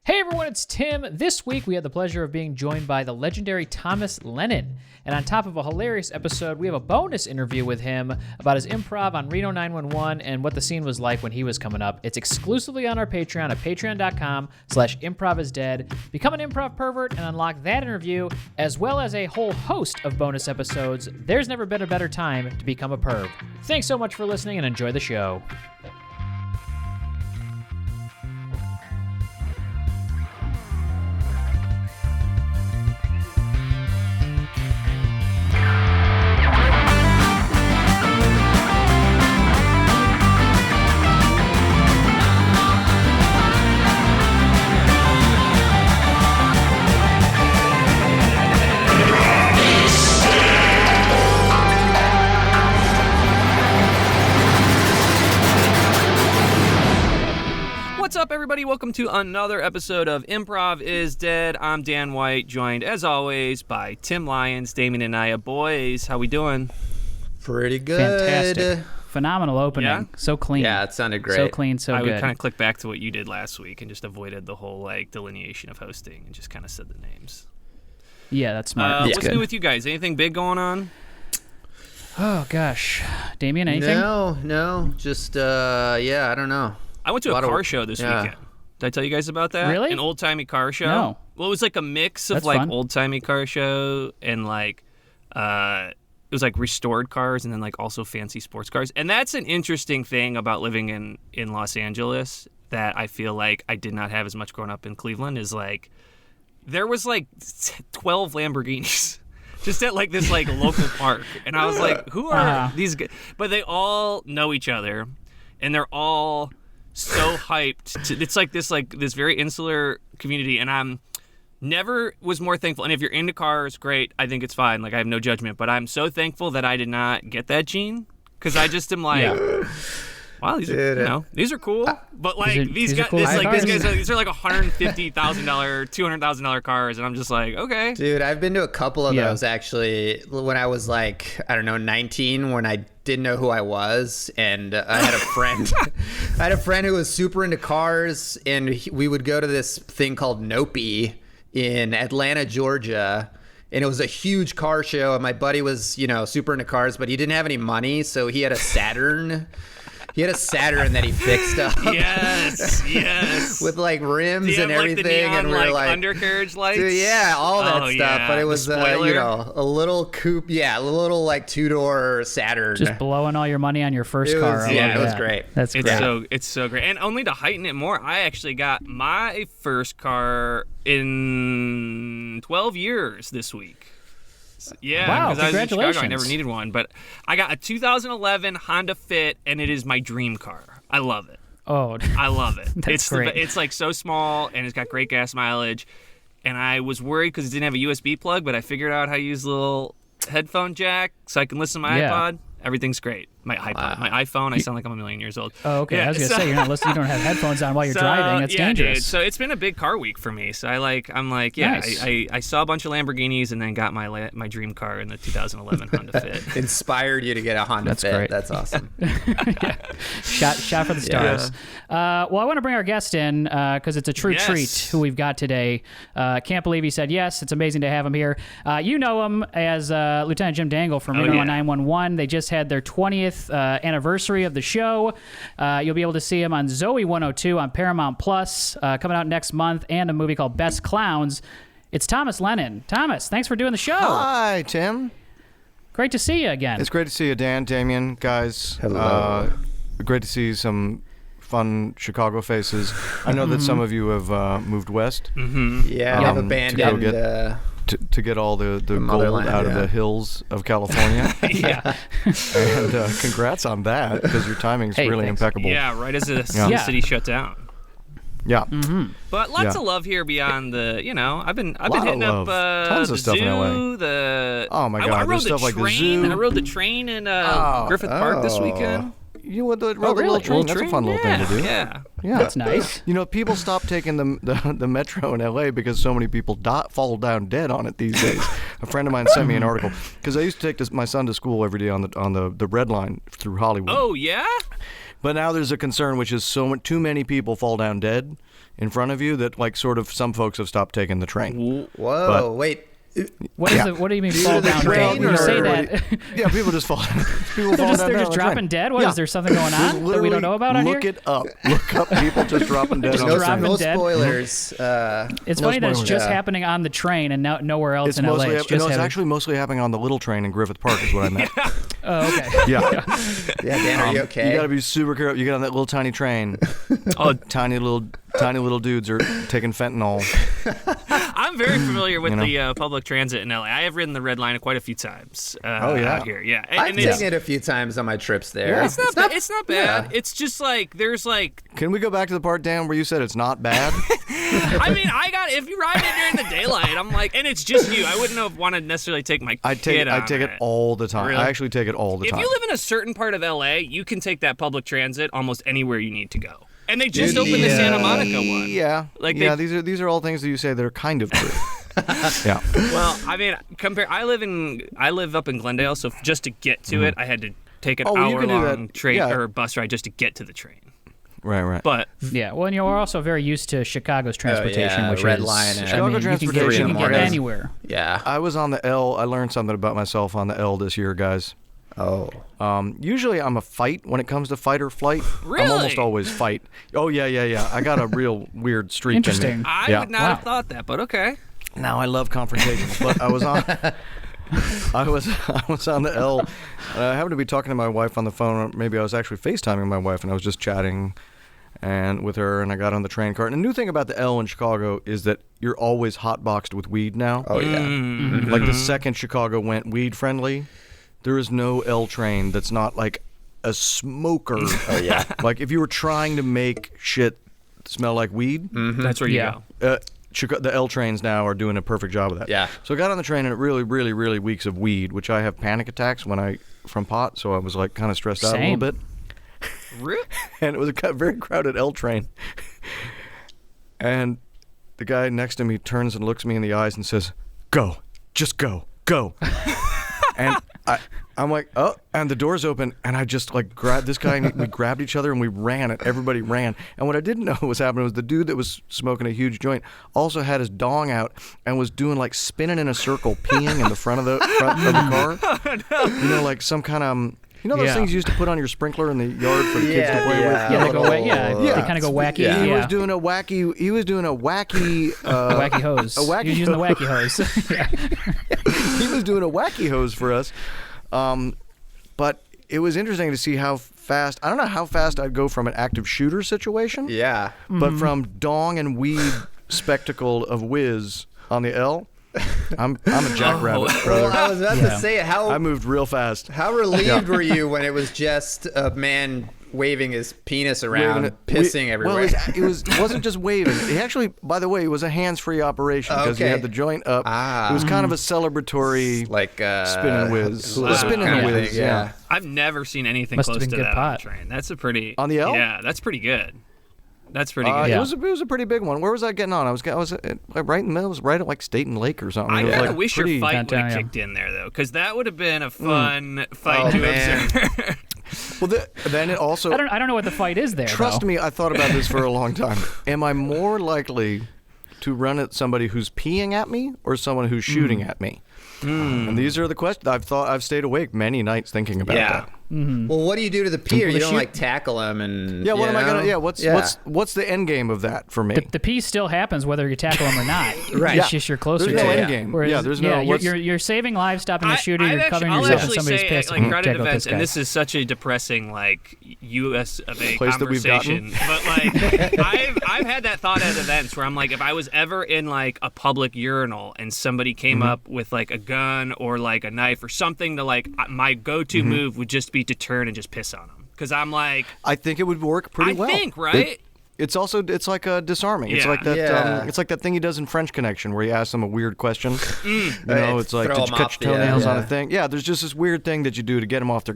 Hey everyone, it's Tim. This week we had the pleasure of being joined by the legendary Thomas Lennon. And on top of a hilarious episode, we have a bonus interview with him about his improv on Reno 911 and what the scene was like when he was coming up. It's exclusively on our Patreon at patreon.com/improvisdead. Become an improv pervert and unlock that interview, as well as a whole host of bonus episodes. There's never been a better time to become a perv. Thanks so much for listening and enjoy the show. What's up, everybody? Welcome to another episode of Improv is Dead. I'm Dan White, joined as always by Tim Lyons, Damien Anaya. Boys, how we doing? Pretty good. Fantastic. Phenomenal opening. Yeah? So clean. Yeah, it sounded great. So clean, so I good. would kind of click back to what you did last week and just avoided the whole delineation of hosting and just kind of said the names. Yeah, that's smart. What's new with you guys? Anything big going on? Oh, gosh. Damien, anything? No. Just, I don't know. I went to a car show this weekend. Did I tell you guys about that? Really? An old-timey car show? No. Well, it was like a mix of That's fun. old-timey car show and it was like restored cars and then also fancy sports cars. And that's an interesting thing about living in Los Angeles that I feel like I did not have as much growing up in Cleveland is there was 12 Lamborghinis just at this local park. And I was like, who are these guys? But they all know each other and they're all so hyped. It's this very insular community, and I'm never was more thankful. And if you're into cars, great. I think it's fine. I have no judgment, but I'm so thankful that I did not get that gene because I just am wow, these are these are cool. But these guys, cool these are $150,000, $200,000 cars, and I'm just okay. Dude, I've been to a couple of those actually when I was 19, when I didn't know who I was, and I had a friend. I had a friend who was super into cars, and we would go to this thing called Nope in Atlanta, Georgia. And it was a huge car show, and my buddy was, super into cars, but he didn't have any money, so he had a Saturn. He had a Saturn that he fixed up. Yes. With rims and everything, the neon, and we're undercarriage lights. Dude, yeah, all that stuff. Yeah. But it was a little coupe, a little 2-door Saturn. Just blowing all your money on your first car. It was great. That's great. It's so great. And only to heighten it more, I actually got my first car in 12 years this week. Yeah, wow, because I was in congratulations. Chicago, I never needed one. But I got a 2011 Honda Fit, and it is my dream car. I love it. Oh, I love it. That's great. It's so small, and it's got great gas mileage. And I was worried because it didn't have a USB plug, but I figured out how to use a little headphone jack so I can listen to my iPod. Everything's great. My iPod, my iPhone, I sound like I'm 1,000,000 years old. Oh, okay. I was going to say, you're not listening, you don't have headphones on while you're driving. That's dangerous. Dude. So it's been a big car week for me. So Nice. I saw a bunch of Lamborghinis and then got my dream car in the 2011 Honda Fit. Inspired you to get a Honda Fit. Great. That's awesome. Shot for the stars. Well, I want to bring our guest in because it's a true treat who we've got today. Can't believe he said yes. It's amazing to have him here. You know him as Lieutenant Jim Dangle from Reno 911. They just had their 20th anniversary of the show. You'll be able to see him on Zoe 102 on Paramount Plus coming out next month, and a movie called Best Clowns. It's Thomas Lennon. Thomas, thanks for doing the show. Hi, Tim. Great to see you again. It's great to see you, Dan, Damien, guys. Hello. Great to see some fun Chicago faces. I know that some of you have moved west. Mm-hmm. Yeah, I've abandoned... To get all the gold out of the hills of California. And congrats on that, because your timing's really impeccable. Yeah, right as the city shut down. Yeah. Mm-hmm. But lots of love here beyond the, I've been hitting up tons the of stuff zoo, in LA. Oh my God, I rode there's stuff like the zoo. I rode the train in Griffith Park this weekend. You would ride the little train. That's a fun little thing to do. Yeah. That's nice. People stopped taking the metro in L.A. because so many people fall down dead on it these days. A friend of mine sent me an article because I used to take my son to school every day on the Red Line through Hollywood. Oh yeah. But now there's a concern, which is too many people fall down dead in front of you that some folks have stopped taking the train. Whoa, wait. What do you mean fall down dead? When you say that, yeah, people just fall. They're just dropping dead. What is there something going on that we don't know about on here? Look it up. Look up people just dropping dead. No spoilers. It's funny that it's just happening on the train and nowhere else in LA. It's actually mostly happening on the little train in Griffith Park. Is what I meant. Oh, okay. Yeah. Dan, are you okay? You got to be super careful. You get on that little tiny train. Tiny little dudes are taking fentanyl. I'm very familiar with the public transit in LA. I have ridden the Red Line quite a few times. Out here, yeah. I've taken it a few times on my trips there. Yeah. It's not bad. Yeah. It's just there's Can we go back to the part, Dan, where you said it's not bad? I mean, if you ride it during the daylight, I'm and it's just you. I wouldn't want to necessarily take my kid on I take it all the time. Really? I actually take it all the time. If you live in a certain part of LA, you can take that public transit almost anywhere you need to go. And they just opened the Santa Monica one. Yeah. These are all things that you say that are kind of true. Yeah. Well, I mean, I live up in Glendale, so just to get to it, I had to take an hour-long train or bus ride just to get to the train. Right. But and you're also very used to Chicago's transportation, which Red is Line. Chicago transportation. You can get anywhere. Yeah. I was on the L. I learned something about myself on the L this year, guys. Oh. Usually I'm a fight when it comes to fight or flight. Really? I'm almost always fight. Oh yeah. I got a real weird streak Interesting. in me. I would not have thought that, but okay. Now I love confrontation, but I was on the L. And I happened to be talking to my wife on the phone. Or maybe I was actually FaceTiming my wife, and I was just chatting with her. And I got on the train car. And the new thing about the L in Chicago is that you're always hotboxed with weed now. Oh yeah. Mm-hmm. Like the second Chicago went weed friendly, there is no L train that's not like a smoker. Oh yeah. Like if you were trying to make shit smell like weed, That's where you go. The L trains now are doing a perfect job of that. Yeah. So I got on the train and it really, really, really reeks of weed, which I have panic attacks from pot, so I was kind of stressed out a little bit. Really? And it was a very crowded L train. And the guy next to me turns and looks me in the eyes and says, "Go, just go." And I'm like, oh, and the doors open, and I just grabbed this guy, and we grabbed each other, and we ran, and everybody ran. And what I didn't know was happening was the dude that was smoking a huge joint also had his dong out and was doing spinning in a circle, peeing in the front of the car. Oh, no. Some kind of those things you used to put on your sprinkler in the yard for the kids to play with. Yeah, they go they kind of go wacky. Yeah. He was doing a wacky wacky hose. He was using the wacky hose. He was doing a wacky hose for us. But it was interesting to see how fast, I don't know how fast I'd go from an active shooter situation. Yeah. But from dong and weed spectacle of whiz on the L, I'm a jackrabbit, brother. Well, I was about to say I moved real fast. How relieved were you when it was just a man waving his penis around, pissing everywhere? Well, it wasn't just waving. It actually, by the way, it was a hands-free operation because he had the joint up. It was kind of a celebratory, spin and whiz. Spin and whiz, yeah. I've never seen anything Must close have to been that good on pot. the train. That's a pretty... On the L? Yeah, that's pretty good. That's pretty good. It was a pretty big one. Where was I getting on? I was right in the middle. It was right at State and Lake or something. I kind of wish your fight would have kicked in there, though, because that would have been a fun fight to observe. Well, then it also... I don't know what the fight is there, Trust me, I thought about this for a long time. Am I more likely to run at somebody who's peeing at me or someone who's shooting at me? And these are the questions. I've stayed awake many nights thinking about that. Mm-hmm. Well, what do you do to the peer? You don't tackle him and what am I gonna? What's the end game of that for me? The pee still happens whether you tackle him or not. Right. It's just you're closer there's to no it. end game. Whereas, there's no. You're saving lives, stopping the shooter. You're covering yourself in somebody's piss. Crowded events, and this is such a depressing U.S. of A place conversation. But I've had that thought at events where I'm if I was ever in a public urinal and somebody came up with a gun or a knife or something to my go-to move would just be to turn and just piss on them because I'm I think it would work pretty well. I think, right? it's like disarming. It's Yeah. like that. Yeah. It's like that thing he does in French Connection where he asks them a weird question. Right, It's like, throw did you them cut off your the- toenails on yeah. a thing? Yeah, there's just this weird thing that you do to get them off their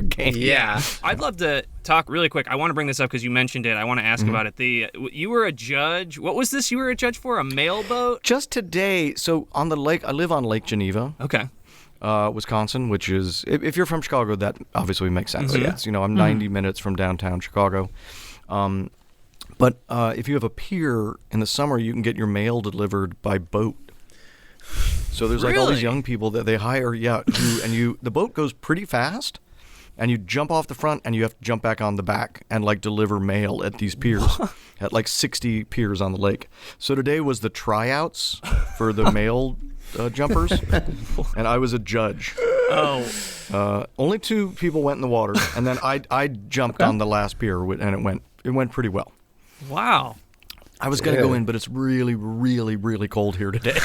game. Yeah. I'd love to talk really quick. I want to bring this up because you mentioned it. I want to ask about it. You were a judge. What was this you were a judge for? A mail boat? Just today, so on the lake, I live on Lake Geneva, Okay. Wisconsin, which is, if you're from Chicago, that obviously makes sense. Yes, I'm 90 minutes from downtown Chicago. But if you have a pier in the summer, you can get your mail delivered by boat. So there's like all Really? these young people that they hire, the boat goes pretty fast, and you jump off the front and you have to jump back on the back and like deliver mail at these piers, at like 60 piers on the lake. So today was the tryouts for the mail jumpers, and I was a judge. Oh. Only 2 people went in the water, and then I jumped on the last pier, and it went pretty well. Wow. I was going to go in, but it's really, really, really cold here today.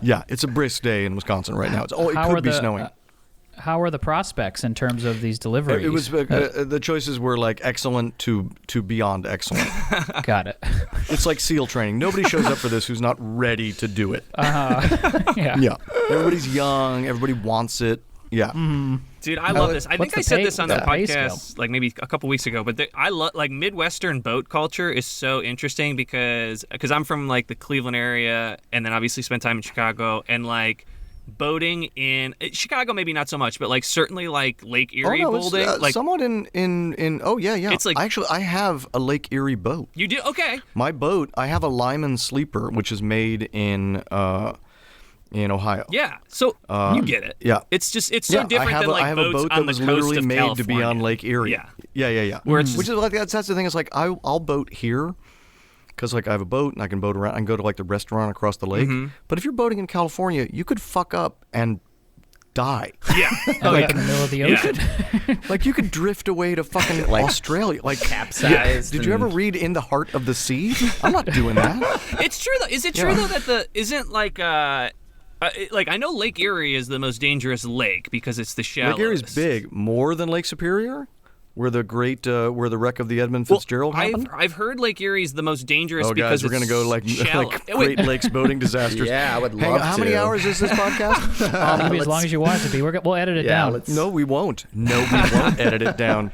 Yeah, it's a brisk day in Wisconsin right now. It could be snowing. How are the prospects in terms of these deliveries? It was the choices were like excellent to beyond excellent. Got it. It's like SEAL training. Nobody shows up for this who's not ready to do it. Yeah. Yeah, everybody's young. Everybody wants it. Yeah. Dude, I love this. I think the I said pay- this on the what's the pay podcast like maybe a couple weeks ago, but I love like Midwestern boat culture is so interesting because I'm from like the Cleveland area and then obviously spent time in Chicago and like boating in Chicago maybe not so much, but like certainly like Lake Erie boating like somewhat in oh yeah. It's like- actually I have a Lake Erie boat. you do okay. My boat, I have a Lyman Sleeper, which is made in Ohio. Yeah. So you get it. yeah. It's just it's so different than like I have boats a boat on that the was coast literally of made California. to be on Lake Erie. Yeah. Yeah. Where it's Which is like that's the thing. It's like I'll boat here because like I have a boat and I can boat around. I can go to like the restaurant across the lake. But if you're boating in California, you could fuck up and die. Yeah. Like in the middle of the ocean. Like you could drift away to fucking Australia. Like Capsized Did you ever read In the Heart of the Sea? I'm not doing that. It's true though. Is it true though that isn't like like I know Lake Erie is the most dangerous lake because it's the shallowest. Lake Erie's big, more than Lake Superior, where the wreck of the Edmund Fitzgerald happened. I've heard Lake Erie is the most dangerous Oh, because guys, we're it's gonna go like shallow. Great Lakes boating disasters. Yeah, I would Hang love on, how to. many hours is this podcast? Maybe as long as you want it to be. We'll edit it Yeah, down. let's- No, we won't. No, we won't edit it down.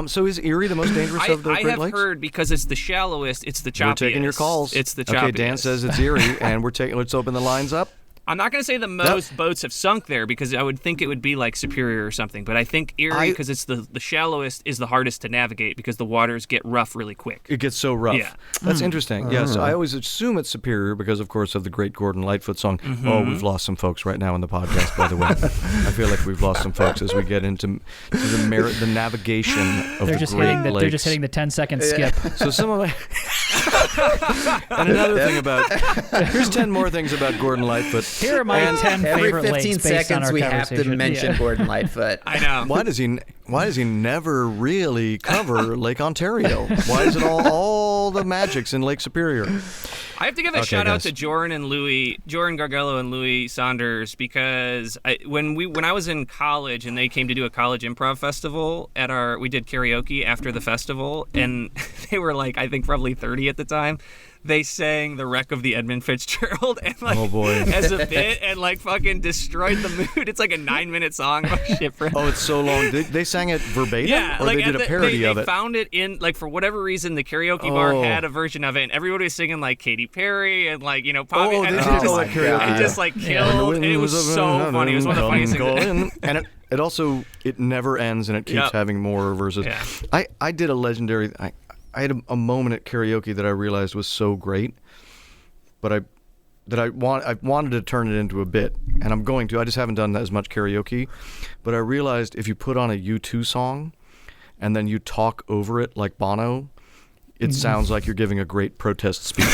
So is Erie the most dangerous of the I Great have Lakes? heard because it's the shallowest, it's the choppiest. We're taking your calls. It's the choppiest. Okay, Dan says it's Erie, and we're taking. Let's open the lines up. I'm not going to say the most boats have sunk there because I would think it would be like Superior or something, but I think Erie, because it's the shallowest, is the hardest to navigate because the waters get rough really quick. It gets so rough. Yeah. That's interesting. Yeah, so I always assume it's Superior because, of course, of the great Gordon Lightfoot song. Oh, we've lost some folks right now in the podcast, by the way. I feel like we've lost some folks as we get into the navigation of They're the just Great hitting Lakes. they're just hitting the 10-second skip. So some of my... And another thing about... Here's 10 more things about Gordon Lightfoot. Here are my 10 Every favorite 15 lakes based on seconds our we have to conversation. mention Yeah. Gordon Lightfoot. I know. Why does he never really cover Lake Ontario? Why is it all the magics in Lake Superior? I have to give a Okay, shout out guys. to Jordan Gargello and Louis Saunders because when I was in college and they came to do a college improv festival we did karaoke after the festival and they were like I think probably 30 at the time. They sang The Wreck of the Edmund Fitzgerald and like Oh, boy. as a bit and like fucking destroyed the mood. It's like a 9-minute song about shit for Oh, it's so long. They sang it verbatim? yeah, Or like they did a parody they of it? found it in like for whatever reason the karaoke bar Oh. had a version of it and everybody was singing like Katy Perry and like Poppy Oh, and they it did just, all that karaoke. it just like killed. It was so funny. It was one of the funniest things. And it also it never ends and it keeps Yep. having more verses. Yeah. I did a legendary. I had a moment at karaoke that I realized was so great, but I wanted to turn it into a bit, and I'm going to. I just haven't done as much karaoke, but I realized if you put on a U2 song, and then you talk over it like Bono, it sounds like you're giving a great protest speech.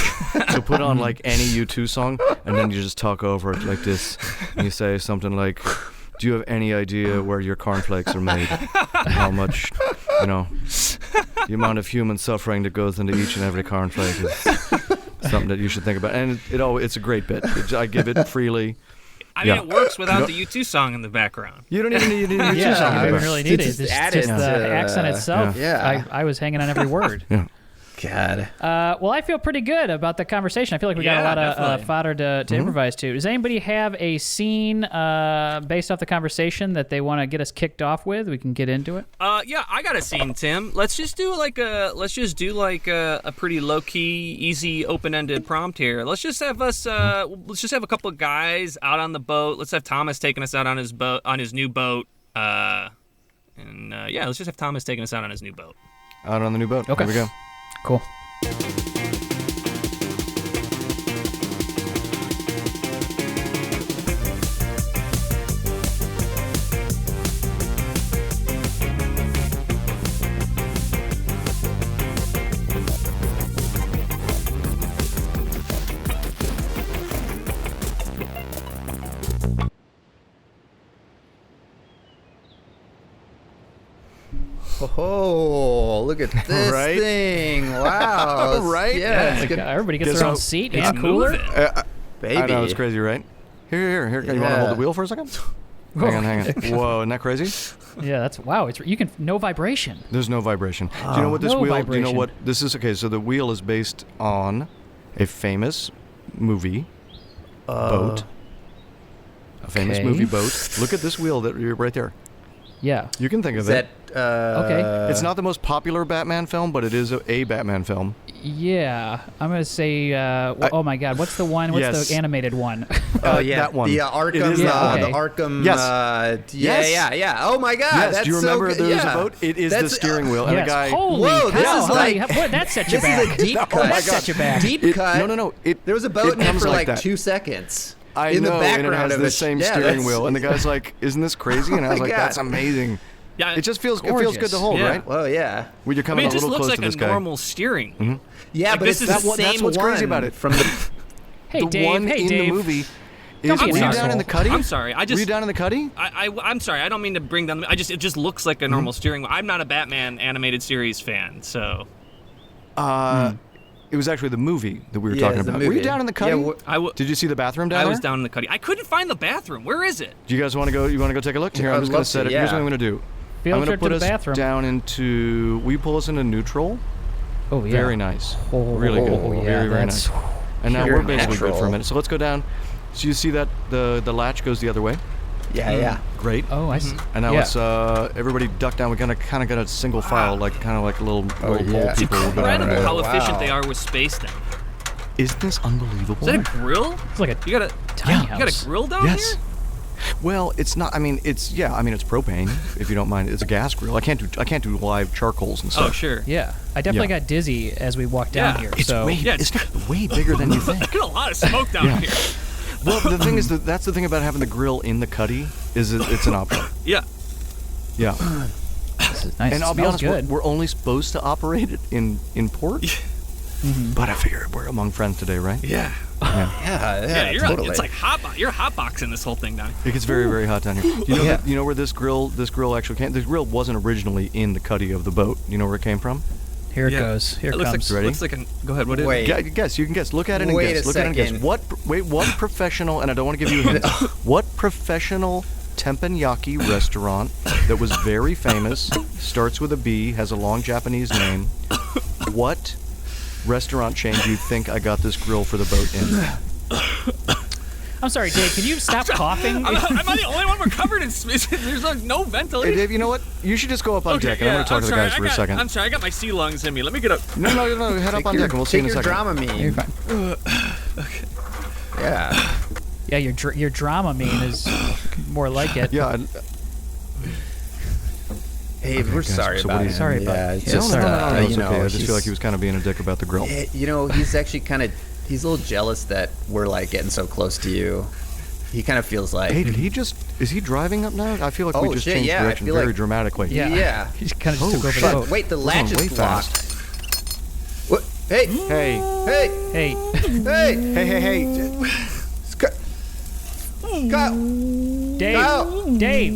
So put on like any U2 song, and then you just talk over it like this, and you say something like, "Do you have any idea where your cornflakes are made? How much, the amount of human suffering that goes into each and every cornflake is something that you should think about." And it's a great bit. I give it freely. I mean, Yeah. it works without the U2 song in the background. You don't even need a U2 Yeah, song. I don't really need it. Just It's add just it the to, accent itself. yeah. I was hanging on every word. Yeah. God. Well, I feel pretty good about the conversation. I feel like we got a lot of fodder to improvise to. Does anybody have a scene based off the conversation that they want to get us kicked off with? We can get into it. Yeah, I got a scene, Tim. Let's just do like a pretty low key, easy, open ended prompt here. Let's just have a couple of guys out on the boat. Let's have Thomas taking us out on his new boat. Let's just have Thomas taking us out on his new boat. Out on the new boat. Okay. Here we go. Cool. Oh, look at this Right? thing. Wow. Right? Yeah. Like, everybody gets Guess their own how- seat it's and cooler. moving. Baby. I know, it's crazy, right? Here. You want to Yeah. hold the wheel for a second? Hang on. Whoa, isn't that crazy? Yeah, that's wow. You can no vibration. There's no vibration. Do you know what this No wheel? Do you vibration. know what this is? Okay, so the wheel is based on a famous movie boat. A famous okay. movie boat. Look at this wheel that you're right there. Yeah. You can think of Is it. that Okay. It's not the most popular Batman film, but it is a Batman film. Yeah. I'm gonna say. Oh my God. What's the one? What's Yes. the animated one? Oh yeah, that one. the It Arkham. is that The one. Arkham. Yes. Yeah. Oh my God. Yes. That's Do you remember so good. there's Yeah. a boat? It is the That's- steering wheel, and yes. the guy. Holy Whoa, this cow! is How like- many- what, that set you This back. is a deep Oh cut. my That set you back. Deep cut. No. There was a boat in it comes for like that. 2 seconds. I in know, the background and it has of the it. same Yeah, steering that's- wheel, and the guy's like, "Isn't this crazy?" And I was my like, God. "That's amazing." Yeah, It just feels gorgeous. good to hold, Yeah. right? Well, yeah. When you're I coming mean, it a just little looks close like to a this guy. normal steering. Yeah, Like, but this it's is the the- same that's what's one crazy about it. from the. Hey the Dave. one Hey in Dave. the movie Don't is be an were you asshole. down in the cuddy? I'm sorry. Were you down in the cuddy? I'm sorry. I don't mean to bring down. It just looks like a normal steering wheel. I'm not a Batman animated series fan, so It was actually the movie that we were Yeah, talking it's the about. Were you movie. down in the cuddy? Yeah, Did you see the bathroom down I there? was down in the cuddy. I couldn't find the bathroom. Where is it? Do you guys want to go? You want to go take a look? Here, I'd I'm just going love to set to, it. Here's yeah. what I'm going to do. Field I'm going trip to put to us the bathroom. down into. Will you pull us into neutral? Oh yeah. Very nice. Oh, Really good. yeah, very that's- nice. And now pure we're basically good for a natural. minute. So let's go down. So you see that the latch goes the other way. Yeah. Great. Oh, I see. And now yeah. let's everybody duck down. We're gonna kind of get a single file, like kind of like little Oh, little yeah. bold people. We'll go down Incredible there. how Wow. efficient they are with space down here. Isn't this unbelievable? Is that a grill? It's like a You got a tiny You house. got a grill down Yes. here? Well, it's not. I mean, it's it's propane. If you don't mind, it's a gas grill. I can't do live charcoals and stuff. Oh sure. Yeah, I definitely Yeah. got dizzy as we walked down Yeah. here. It's so way Yeah, it's way bigger than you think. I got a lot of smoke down here. Well, the thing is that's the thing about having the grill in the cuddy is it's an option. Yeah. Yeah. this is nice. And It I'll be smells honest, good. we're only supposed to operate it in port. But I figure we're among friends today, right? Yeah. Yeah. You're Totally. it's like you're hotboxing this whole thing down. It gets very, very hot down here. You know, Yeah. you know where this grill actually came? This grill wasn't originally in the cuddy of the boat. You know where it came from? Here it goes. Here it looks comes. like Ready? looks like an. Go ahead. What is Wait. it? Guess. You can guess. Look at it and Wait guess. a Look at it and guess. second. What professional? And I don't want to give you a hint. What professional teppanyaki restaurant that was very famous, starts with a B, has a long Japanese name? What restaurant chain do you think I got this grill for the boat in? I'm sorry, Dave. Can you stop coughing? Am I the only one we're covered in space? There's like no Hey, ventilation. Dave, you know what? You should just go up on deck, and I'm going to talk to the guys for a second. I'm sorry, I got my sea lungs in me. Let me get up. No, head up on deck, and we'll see you in a Take your second. Dramamine. You're fine. Yeah. Yeah, your drama mean is more like it. Yeah. Hey, we're guys, sorry so what about do you- it. Sorry about Yeah, it. it's Yeah, just, no, it's you know, okay. I just he's- feel like he was kind of being a dick about the grill. You know, he's actually he's a little jealous that we're like getting so close to you. He kind of feels like. Hey, is he driving up now? I feel like we Oh, just shit, changed yeah, I direction feel very like- dramatically. Yeah. Yeah. He kind of just Oh, took over shit. the boat. Wait, the We're latch going way is blocked. fast. What? Hey, Hey, hey, Hey, hey, hey. Scott. Dave. Kyle. Dave.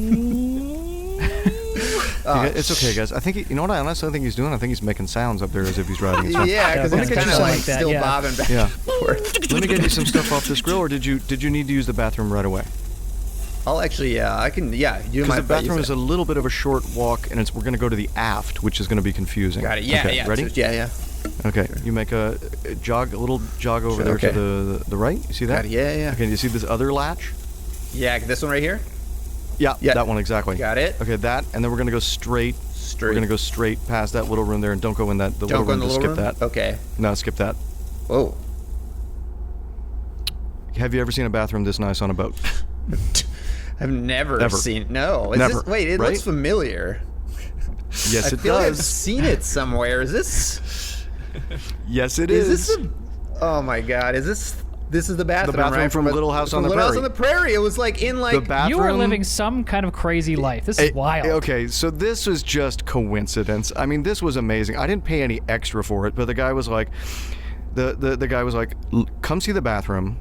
It's okay, guys. I think you know what I honestly think he's doing. I think he's making sounds up there as if he's driving. It's fine. Yeah, because Yeah, it's kinda kind of something like like that, still yeah. bobbing back Yeah. and forth. Let me get you some stuff off this grill, or did you need to use the bathroom right away? I'll actually, I can, you Because the bathroom is a little bit of a short walk, and we're going to go to the aft, which is going to be confusing. Got it. Yeah, okay, yeah. Ready? So, yeah. Okay, you make a little jog over there to the right. You see that? Got it. Yeah. Okay, you see this other latch? Yeah, this one right here? Yeah, that one exactly. Got it. Okay, that, and then we're going to go straight. We're going to go straight past that little room there, and don't go in the little room. Just skip that. Okay. No, skip that. Oh. Have you ever seen a bathroom this nice on a boat? I've never seen. No. Never. Wait, it looks familiar. Yes, it I feel like I've does. seen it somewhere. Is this? Yes, it is. Is this? Oh my God! Is this? This is the bathroom. The bathroom right? from Little House on the Little House Prairie. on the Prairie. It was like in like. The bathroom. You are living some kind of crazy life. This is wild. Okay, so this was just coincidence. I mean, this was amazing. I didn't pay any extra for it, but the guy was like, the guy was like, come see the bathroom.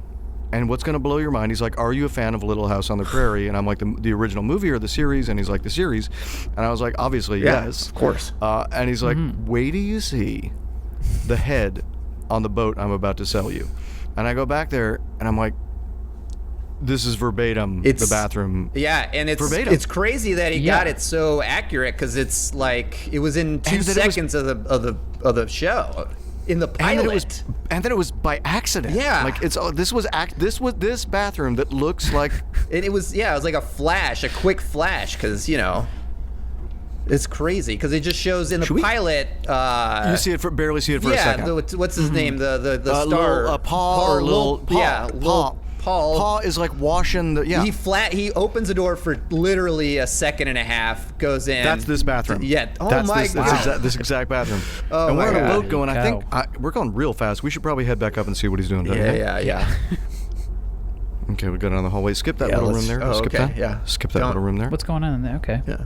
And what's going to blow your mind, he's like, are you a fan of Little House on the Prairie? And I'm like, the original movie or the series? And he's like, the series. And I was like, obviously, yes. Of course. And he's like, wait till you see the head on the boat I'm about to sell you. And I go back there, and I'm like, this is verbatim the bathroom. Yeah, and it's verbatim. It's crazy that he got it so accurate because it's like it was in 2 seconds of the show. In the pilot, and then it was by accident. Yeah, like this was this bathroom that looks like. It was like a quick flash, because it's crazy because it just shows in the pilot. You barely see it for a second. Yeah, what's his name? The star. Paul. Paul is like washing the. Yeah. He opens the door for literally a second and a half. Goes in. That's this bathroom. Yeah. Oh that's my God. This exact bathroom. Oh and my we're on a God. boat going. I think we're going real fast. We should probably head back up and see what he's doing. Yeah. Okay, we go down the hallway. Skip that little room there. Skip that. Yeah. Skip that little room there. What's going on in there? Okay. Yeah.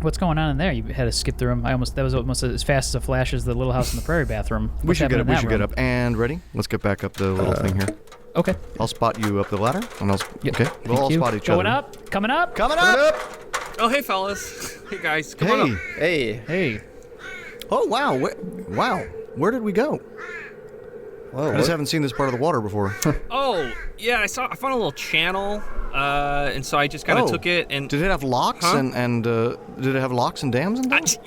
What's going on in there? You had to skip the room. That was almost as fast as a flash as the Little House on the Prairie bathroom. We should get up. And ready? Let's get back up the little thing here. Okay. I'll spot you up the ladder, and okay. We'll all spot each other. Coming up. Oh, hey, fellas. Hey, guys. Come on up. Hey. Oh, wow. Wow. Where did we go? Whoa, I just haven't seen this part of the water before. Oh, yeah. I found a little channel, and so I just kind of took it and. Did it have locks and did it have locks and dams and things?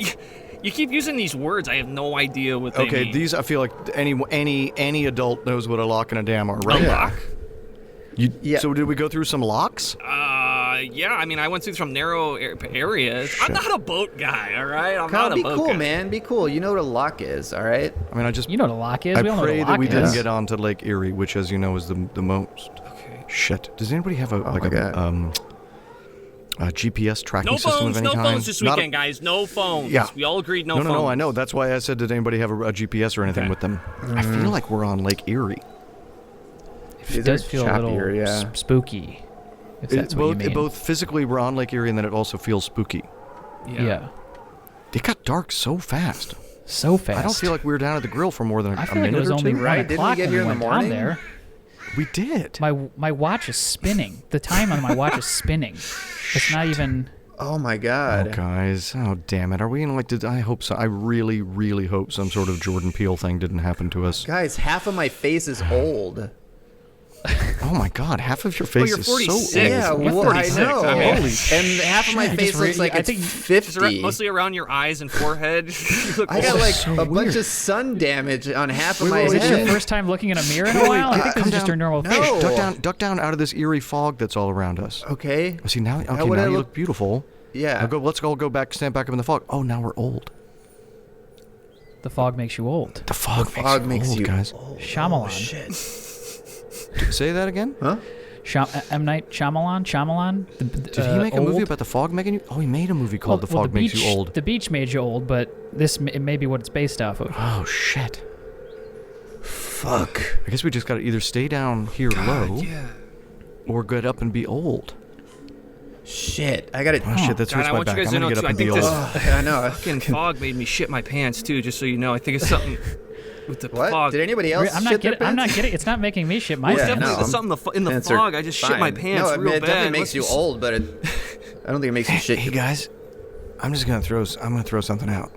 You keep using these words. I have no idea what they mean. Okay, these I feel like any adult knows what a lock and a dam are, right? A lock? Yeah. So did we go through some locks? Yeah. I mean, I went through some narrow areas. Shit. I'm not a boat guy, all right? I'm Kyle, not a boat cool, guy. man. Be cool. You know what a lock is, all right? I mean, You know what a lock is. I We all know what a pray lock that we is. didn't get onto Lake Erie, which, as you know, is the most. Okay. Shit. Does anybody have a GPS tracking system of any No kind? phones this weekend, guys. No phones. Yeah. We all agreed no phones. No, I know. That's why I said, did anybody have a GPS or anything with them? I feel like we're on Lake Erie. It does feel a little spooky. If that's what you mean. Both physically we're on Lake Erie, and then it also feels spooky. Yeah. It got dark so fast. So fast. I don't feel like we were down at the grill for more than a minute or two. I feel like it was only 1 Didn't we o'clock get when here we in the went down morning? there. We did. My watch is spinning. The time on my watch is spinning. It's not even. Oh my God. Oh, guys. Oh, damn it. Are we in I hope so. I really, really hope some sort of Jordan Peele thing didn't happen to us. Guys, half of my face is old. Oh my God, half of your face you're is 46. so old. Yeah, You're well, 46. I know. I mean, Holy and half of my shit. face looks like I it's think 50. Mostly around your eyes and forehead. You look I got old. like so a bunch weird. of sun damage on half of my Is this your head. first time looking in a mirror in a while? I think this is just your normal face. No. Duck down out of this eerie fog that's all around us. Okay. See now, How would I you look- look beautiful. Yeah. Let's all go back, stand back up in the fog. Oh, now we're old. The fog makes you old. The fog, makes you old, guys. Shyamalan. Oh, shit. Say that again. Huh? M. Night Shyamalan. Did he make a movie about the fog making you? Oh, he made a movie called The Fog Makes You Old. The beach made you old, but it may be what it's based off of. Oh shit. Fuck. I guess we just got to either stay down here low, or get up and be old. Shit. I got it. Oh shit, that's God, hurts I my want you back. guys I'm to know, gonna get too, up I and be think old. this I know. fucking fog made me shit my pants, too, just so you know. I think it's something with the What? fog. Did anybody else I'm shit not their getting. I'm not pants? getting. It's not making me shit my It's Yeah, pants. definitely no, something in the Pants are fog. I just shit my fine. pants No, I mean, real it bad. definitely makes Must you be- old, but I don't think it makes you shit. Hey guys, I'm gonna throw something out.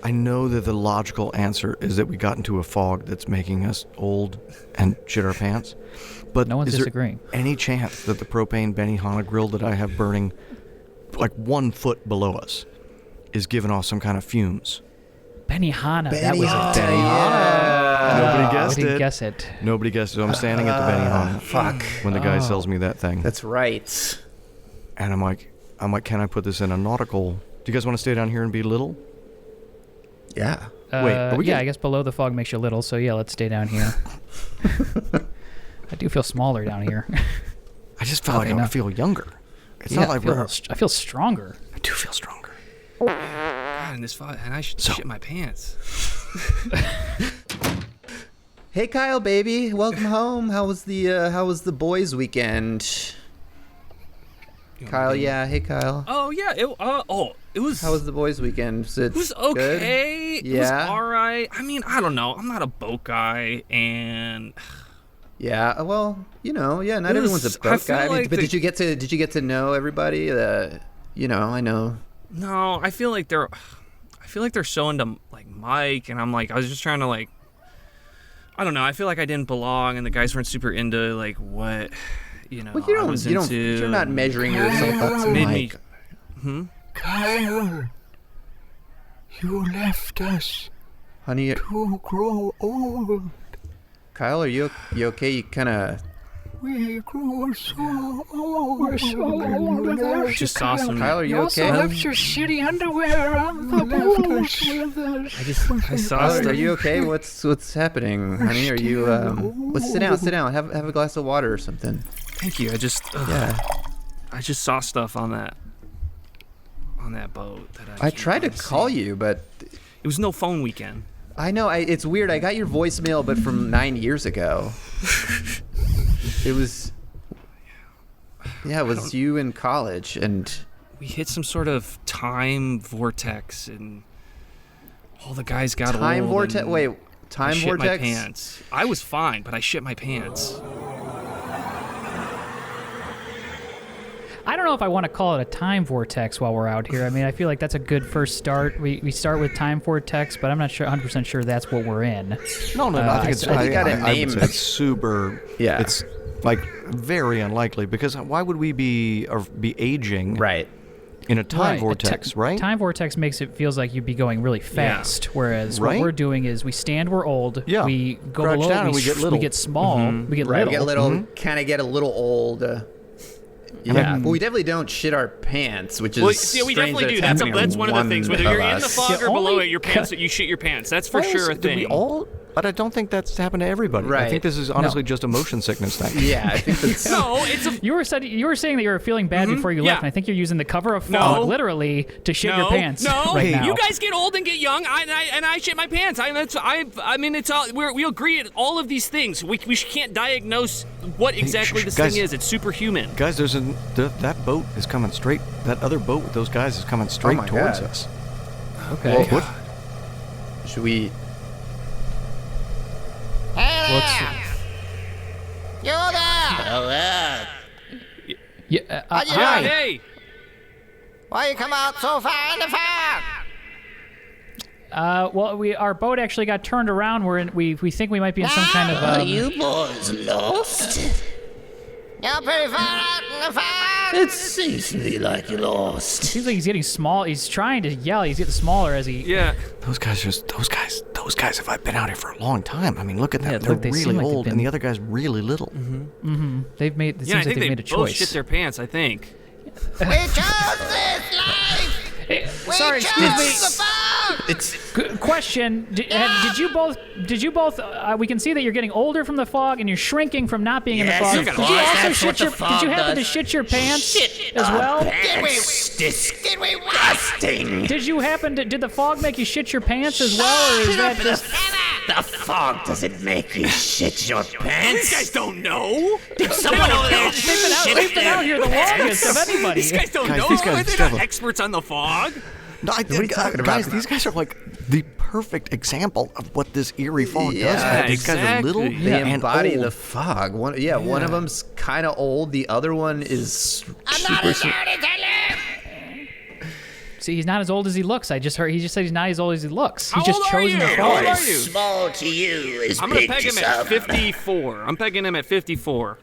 I know that the logical answer is that we got into a fog that's making us old and shit our pants. But no one's is disagreeing. there any chance that the propane Benihana grill that I have burning like 1 foot below us is giving off some kind of fumes? Benihana. That was it. Nobody guessed I didn't it. guess it. Nobody guessed it. So I'm standing at the Benihana. Fuck. When the guy sells me that thing. That's right. And I'm like, can I put this in a nautical? Do you guys want to stay down here and be little? Yeah. Wait, are we yeah, getting- I guess below the fog makes you little, so yeah, let's stay down here. I do feel smaller down here. I just felt like I no. would feel younger. It's Yeah, not like I feel stronger. I do feel stronger. God, in this fog, and I should shit my pants. Hey, Kyle, baby, welcome home. How was the boys' weekend? Kyle, yeah. Hey, Kyle. Oh yeah. It was. How was the boys' weekend? It was okay. Good? It was Yeah? all right. I mean, I don't know. I'm not a boat guy, and Yeah. Well, not everyone's a I boat feel guy. like But did you get to know everybody? I know. no, I feel like they're so into like Mike, and I was just trying to like, I don't know. I feel like I didn't belong, and the guys weren't super into like what, Well, I was into. you're not measuring yourself up to Made me- Mike. Kyle, you left us Honey, to grow old. Kyle, are you okay? You kind of. We grew so old. So Just saw some. Kyle, are you okay? left your shitty underwear on the boat with us. I saw Kyle, stuff. are you okay? What's happening, honey? Are you? Let's sit down. Have a glass of water or something. Thank you. I just saw stuff on that boat that I tried to call you, but It was no phone weekend. I know it's weird. I got your voicemail, but from 9 years ago. It was. Yeah, it was you in college, and We hit some sort of time vortex, and all the guys got time old. vortex. and Wait, I time shit vortex. my pants. I was fine, but I shit my pants. I don't know if I want to call it a time vortex while we're out here. I mean, I feel like that's a good first start. We start with time vortex, but I'm not 100% sure that's what we're in. No, I think it's. I think I I name- would say it's super. Yeah. It's like very unlikely because why would we be aging Right. in a time Right. vortex, right? Time vortex feels like you'd be going really fast, whereas Right? what we're doing is we stand, we're old, Yeah. we go Crouch below, down and we get little. we get small, we get Right. little. We get a little, kind of get a little old. Yeah, but we definitely don't shit our pants, which is Well, yeah, we strange definitely do. that it's That's happening one of the things. Whether of you're in the us. fog Yeah, or below only it, your pants, you shit your pants. That's for sure a Did we thing. all? But I don't think that's happened to everybody. I Right. think this is honestly just a motion sickness thing. Yeah, I think that's. No, it's a You were saying that you were feeling bad before you yeah. left, and I think you're using the cover of No. fog literally to shit your pants No, right now. you guys get old and get young. I shit my pants. I mean, it's all we agree at all of these things. We can't diagnose what exactly this guys. thing is. It's superhuman. Guys, that boat is coming straight. That other boat with those guys is coming straight my towards God. us. Okay. Well, what? Should we? You there? Yeah, Yeah, hi. Hey, Why you come out so far in the fog? Well, our boat actually got turned around. We think we might be in some kind of. you boys lost? You're pretty far out in the fog. It seems to me like you lost. Seems like he's getting small. He's trying to yell. He's getting smaller as he. yeah. Those guys have been out here for a long time. I mean, look at them. Yeah, They're look, they really seem like they've old, been- and the other guy's really little. They've made. It Yeah, I seems like think they've they made a both choice. shit their pants. I think. We chose this life. We Sorry, excuse chose me. the fog. It's Question: Did you both? We can see that you're getting older from the fog, and you're shrinking from not being Yes, in the of fog. course, Did you also that's shit what the your? fog Did you happen to does. shit your pants Shit as well? It's Did we what? disgusting. Did you happen to? Did the fog make you shit your pants as well, or is that just? The fog doesn't make you shit your These pants. guys don't know. Did someone over there They've been out here the longest of anybody. These guys don't Guys, know. these guys They're still- not experts on the fog. No, are you talking guys, about? these guys are like the perfect example of what this eerie fog Yeah, does. These guys are little exactly. they and embody old. the fog. One of them's kind of old. The other one is I'm not super. a dirty tell he's not as old as he looks. I just heard he just said he's not as old as he looks. How He's just old are chosen you? to How old fall. are you? Small to you is I'm gonna big peg to him at some. 54. I'm pegging him at 54.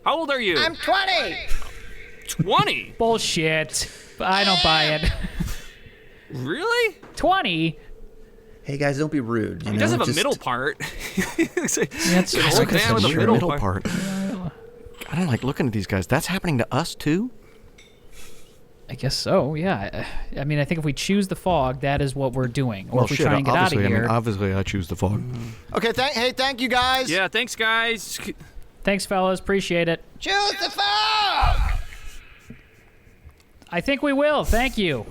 How old are you? I'm 20. 20. Bullshit. I don't buy it. Really? 20. Hey guys, don't be rude. He does have a middle part. It's like, That's an guys, old man with a Your middle part. I don't like looking at these guys. That's happening to us too. I guess so. Yeah. I mean, I think if we choose the fog, that is what we're doing. Or Well, if we shit. try and get out of Obviously, here. obviously, I choose the fog. Okay, thank you guys. Yeah, thanks, guys. Thanks, fellas. Appreciate it. Choose the fog. I think we will. Thank you.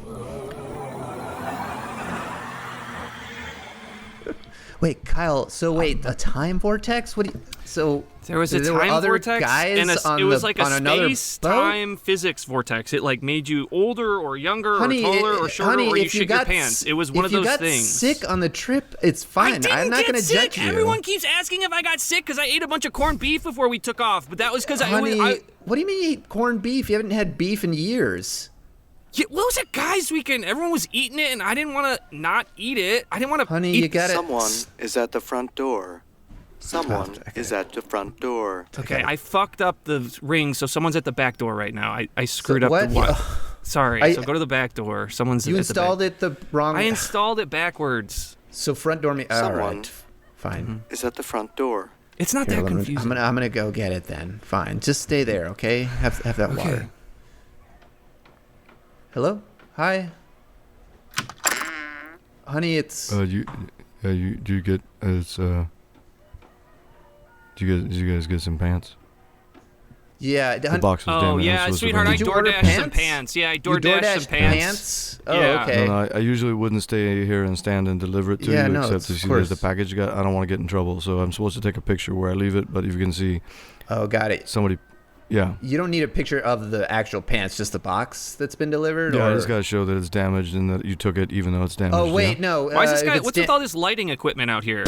Wait, Kyle. So wait, a time vortex? What? Do you, so There was a there were time other vortex, guys and on it was the, like on a another space-time physics vortex. It like made you older or younger Honey, or taller or shorter, honey, or you if you shit your got pants. It was one of if you those got things. sick on the trip, it's fine. I didn't I'm not get gonna sick. judge you. Everyone keeps asking if I got sick because I ate a bunch of corned beef before we took off, but that was because Honey, I what do you mean you ate corned beef? You haven't had beef in years. Yeah, what was it, guys' weekend? Everyone was eating it, and I didn't want to not eat it. I didn't want to Honey, eat you got it. Someone is at the front door. Someone Okay. is at the front door. Okay, I fucked up the ring, so someone's at the back door right now. I screwed up what? the what? Sorry, I- so go to the back door. Someone's You at installed the back. it the wrong. I installed it backwards. So front door. All Someone. right, fine. Is at the front door. It's not Here, that let me- confusing. I'm gonna go get it then. Fine, just stay there, okay? Have that water. Hello, hi, honey. It's Do you get do you guys get some pants? yeah. The box was Oh damaged. yeah, sweetheart, I Did you order DoorDashed some pants? pants. Yeah, I You DoorDashed some pants. Oh, Yeah. okay. No, I usually wouldn't stay here and stand and deliver it to Yeah, you, no, except of to see there's the course. package got. I don't want to get in trouble, so I'm supposed to take a picture where I leave it. But if you can see Oh, got it. somebody, yeah, You don't need a picture of the actual pants, just the box that's been delivered. yeah, I or... just gotta show that it's damaged and that you took it even though it's damaged. Oh wait, yeah? no. Why is this if guy? it's What's with all this lighting equipment out here?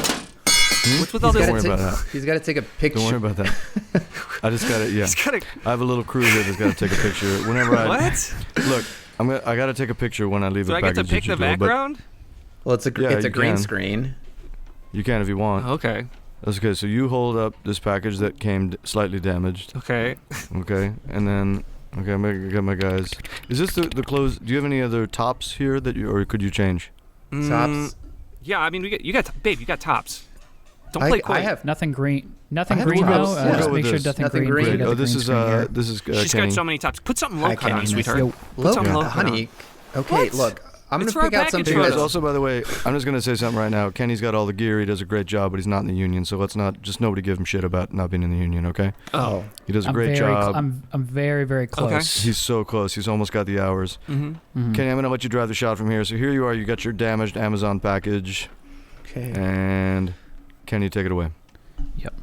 What's with all He's this? gotta Don't worry take- about that. He's got to take a picture. Don't worry about that. I just gotta, yeah. He's gotta- I have a little crew here that's gotta take a picture whenever I. What? Look, I gotta take a picture when I leave Do a I get package to pick that the you go, but background? Well, it's a Yeah, it's a you green can. screen. You can if you want. Okay. That's okay. So you hold up this package that came slightly damaged. Okay. Okay, and then okay, I got my guys. Is this the clothes? Do you have any other tops here that you or could you change? Tops. Yeah, I mean, you got babe, you got tops. Don't play coy. I have. Nothing green. Nothing I have green tops. though. We'll Just go with make sure this. nothing, Nothing green. green. You Great. got Oh, the this green is screen here. this is She's Kenny. got so many tops. Put something Hi, low cut on, Kenny. sweetheart. Yo. Put something low cut honey. on. Okay, What? look. I'm It's gonna for pick our out something package Hey guys, that's also by the way, I'm just gonna say something right now. Kenny's got all the gear. He does a great job, but he's not in the union. So let's not just nobody give him shit about not being in the union. Okay? Oh. He does a I'm great very, job. I'm very, very close. He's so close. He's almost got the hours. Mm-hmm. Kenny, I'm gonna let you drive the shot from here. So here you are. You got your damaged Amazon package, okay. and Kenny, take it away. Yep.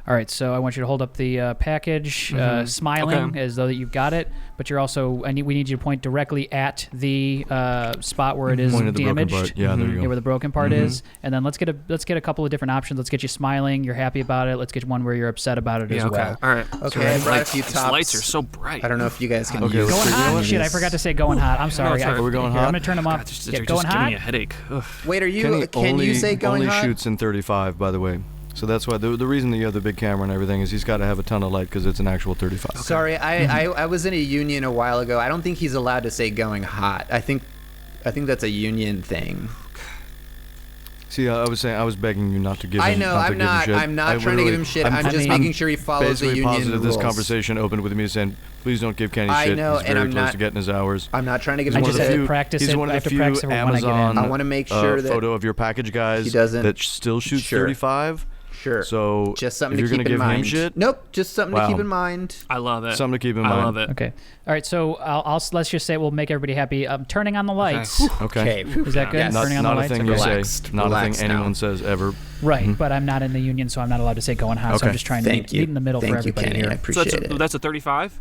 All right, so I want you to hold up the package, smiling Okay. as though that you've got it, but you're also. We need you to point directly at the spot where it is Point at the broken damaged. part. Yeah, there you Yeah, go. where the broken part is, and then let's get a couple of different options. Let's get you smiling. You're happy about it. Let's get one where you're upset about it Yeah, as okay. well. All right. Okay, I brought a few These tops. lights are so bright. I don't know if you guys can Okay, use. let's Going You know hot? what? Shit, I forgot to say going hot. I'm sorry. it's all right. Are we going Here, hot? I'm gonna turn them up. God, just, Yeah, they're going just giving me a hot. headache. Ugh. Wait, are you? Kenny Can you say going only hot? shoots in 35, by the way. So that's why the reason that you have the big camera and everything is he's got to have a ton of light because it's an actual 35. Sorry, I was in a union a while ago. I don't think he's allowed to say going hot. I think that's a union thing. See, I was begging you not to give him. I know. not to I'm give him not. shit. I'm not I trying to give literally- him shit. I'm just I'm making sure he follows the basically union positive rules. this conversation opened with me saying, please don't give Kenny I shit. know, He's and very I'm close not- to getting his hours. I'm not trying to give I him just shit. had to practice He's it. one I of have the to few practice it when I get in. Amazon I wanna make sure that photo of your package guys he doesn't- that still shoots Sure. 35. Sure. So Just something if to you're keep gonna in give him mind. shit, Nope. Just something to Wow. keep in mind. I love it. something to keep in I mind. love it. Okay. All right. So let's just say we'll make everybody happy. Turning on the lights. Okay. Is that good? Yes. Turning on Not the a lights. thing Okay. you Relaxed. say. Not a Relax thing now. anyone says ever. Right, but I'm not in the union, so I'm not allowed to say going hot. So Okay. I'm just trying to Thank meet you. in the middle Thank for you, everybody Kenny. I here. So appreciate it. that's a 35.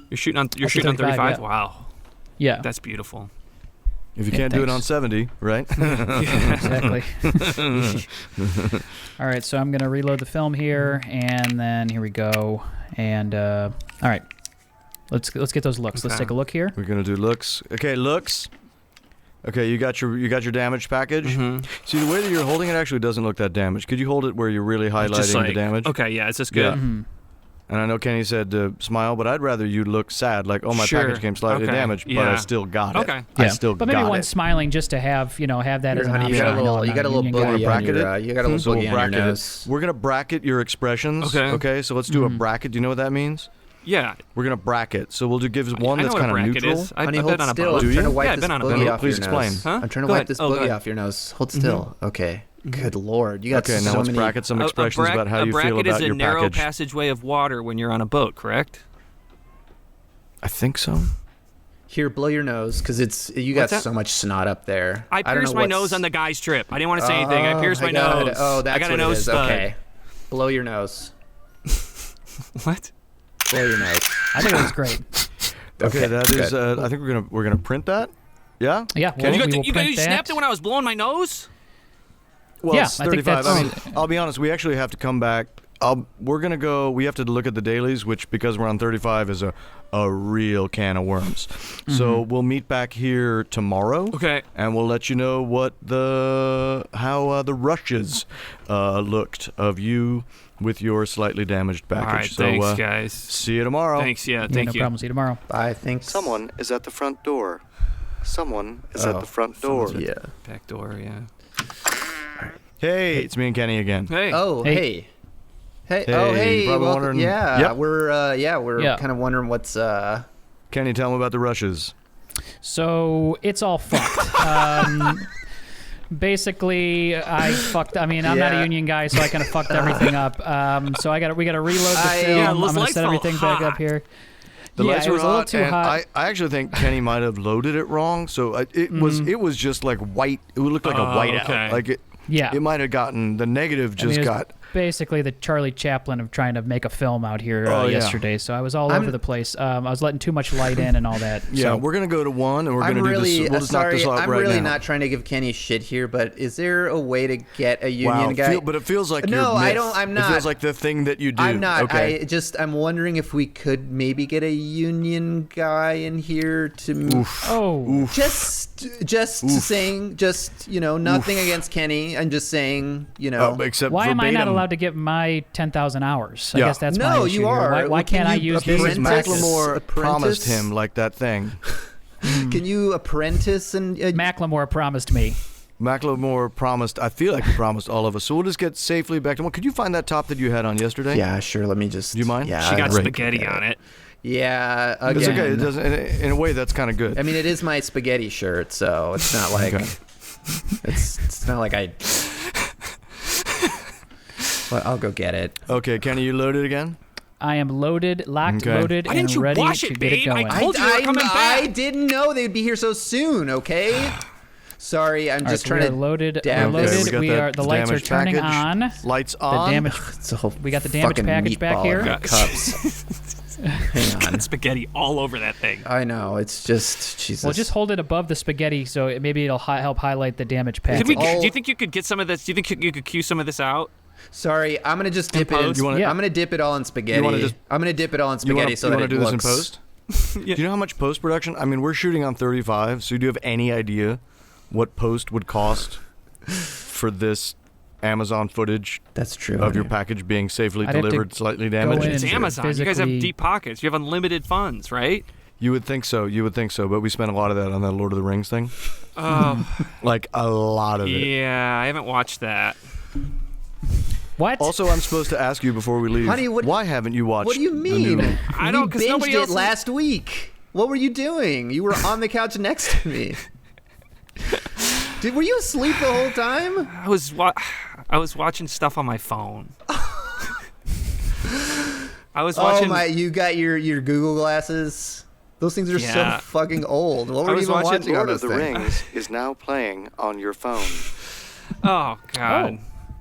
You're shooting on. You're That's a shooting on 35, 35. yeah. Wow, Yeah, that's beautiful. If you Yeah, can't do it on thanks. 70, right? exactly. All right, so I'm gonna reload the film here, and then here we go. And all right, let's get those looks. Let's Okay. take a look here. We're gonna do looks. Okay, looks. Okay, you got your damaged package. Mm-hmm. See, the way that you're holding it actually doesn't look that damaged. Could you hold it where you're really highlighting the damage? Okay, yeah, is this good? Yeah. Mm-hmm. And I know Kenny said smile, but I'd rather you look sad, like, oh, my Sure. package came slightly Okay. damaged, but Yeah. I still got it. Okay. I still But maybe got one it. smiling just to have that as an Honey, option. you got a I know little, I'm you not got a little union guy. boogie on bracket your, it? you got a So little we'll boogie on your bracket it. nose. We're gonna bracket your expressions. Okay. Okay. So let's do a bracket. Do you know what that means? Yeah. We're gonna bracket. So we'll give one I know that's what a kind of bracket neutral. is. Honey, I've hold been on a still. boat. I'm trying to Yeah, wipe I've this been on a boogie boat. off Please your explain. nose. Huh? I'm trying to Go wipe ahead. this Oh, go boogie ahead. off your nose. Hold still. Okay. Good Lord. You got Okay, now so let's many. bracket some expressions about how you feel bracket about is your a narrow package. passageway of water when you're on a boat, correct? I think so. Here, blow your nose, because you got What's that? so much snot up there. I don't pierced know my what's- nose on the guy's trip. I didn't want to say anything. I pierced my got it. nose. Oh, that's I got what a it nose is. stud. Okay. Blow your nose. What? Blow your nose. I think it was great. Okay, that is. good. I think we're gonna print that. Yeah. Yeah, You, well, got we the- will you, print you that. snapped it when I was blowing my nose? Well, Yeah, it's I think 35. that's- I'll be honest. We actually have to come back. We're gonna go. We have to look at the dailies, which because we're on 35 is a real can of worms. So we'll meet back here tomorrow. Okay. And we'll let you know what how the rushes looked of you with your slightly damaged package. All right, so, thanks, guys. See you tomorrow. Thanks, yeah, Yeah, thank no you. problem. See you tomorrow. I think Someone is at the front door. Someone is at Oh, the front door. Yeah. Back door, yeah. Hey, it's me and Kenny again. Hey. Oh, Hey. hey. Hey, Oh, hey. probably Welcome. wondering- Yeah, Yep. we're Yeah. kind of wondering what's Kenny, tell me about the rushes. So it's all fucked. Basically, I'm not a Yeah. union guy, so I kind of fucked everything up. So we gotta reload the film. Yeah, I'm those gonna lights set felt everything back hot. up here. The yeah, lights it were was a little hot, too and hot. I actually think Kenny might have loaded it wrong. So it was just like white. It looked like a whiteout. okay. Like it. Yeah. It might have gotten the negative. Just I mean, it was got. basically the Charlie Chaplin of trying to make a film out here Oh, yeah. yesterday. So I was all over the place. I was letting too much light in and all that. Yeah, so. we're gonna go to one, and we're I'm gonna do really this. We'll just knock sorry. this out I'm right really now. not trying to give Kenny shit here, but is there a way to get a union Wow, guy? but it feels like No, you're I myth. don't- I'm It not. feels like the thing that you do. I'm not. Okay. I'm wondering if we could maybe get a union guy in here to Oh, just saying, nothing against Kenny. I'm just saying, Except why am I not verbatim. allowed to get my 10,000 hours? I Yeah. guess that's No, my you issue here. are. Why Well, can't can I you use his apprentice- practice? Macklemore promised apprentice? him like that thing. Can you apprentice and Macklemore promised me. Macklemore promised. I feel like he promised all of us. So we'll just get safely back to one. Could you find that top that you had on yesterday? Yeah, sure. Let me just. Do you mind? Yeah, She got Great. spaghetti on it. Yeah, again. It's okay. It doesn't. In a way, that's kind of good. I mean, it is my spaghetti shirt, so it's not like Okay. it's not like I. Well, I'll go get it. Okay, Kenny, you loaded again? I am loaded, locked, Okay. loaded, Why and didn't you ready wash to it, get it babe? going. I told you they were coming I back. didn't know they'd be here so soon. Okay. Sorry, I'm All right, just so trying we are to. loaded. dab We're this. loaded. got We that are. The lights are damaged turning package. on. Lights The on. damage. It's a whole We got the damaged fucking package back meatball here. in cups. Hang on. Spaghetti all over that thing. I know. It's just Jesus. Well, just hold it above the spaghetti, so maybe it'll help highlight the damaged Did package. we, do you think you could get some of this? Do you think you could cue some of this out? Sorry, I'm gonna just dip it. post? In, You wanna- I'm gonna dip it all in spaghetti. wanna just- I'm gonna dip it all in You want spaghetti so to that it do this in looks. post? Do you know how much post production? I mean, we're shooting on 35. So do you have any idea what post would cost for this Amazon footage That's true. of your package being safely I'd have to delivered, slightly in damaged? and It's Amazon. You guys have physically- deep pockets. You have unlimited funds, right? You would think so. You would think so. But we spent a lot of that on that Lord of the Rings thing. Oh, Like a lot of it. yeah. I haven't watched that. What? Also, I'm supposed to ask you before we leave. Honey, what- why haven't you watched? What do you the mean? new- I don't, 'cause We binged nobody it else is- last week. What were you doing? You were on the couch next to me. Were you asleep the whole time? I was watching stuff on my phone. I was watching. Oh my! You got your Google glasses. Those things are Yeah. so fucking old. What were you was even watching watching on Lord this of the thing? Rings is now playing on your phone. Oh God.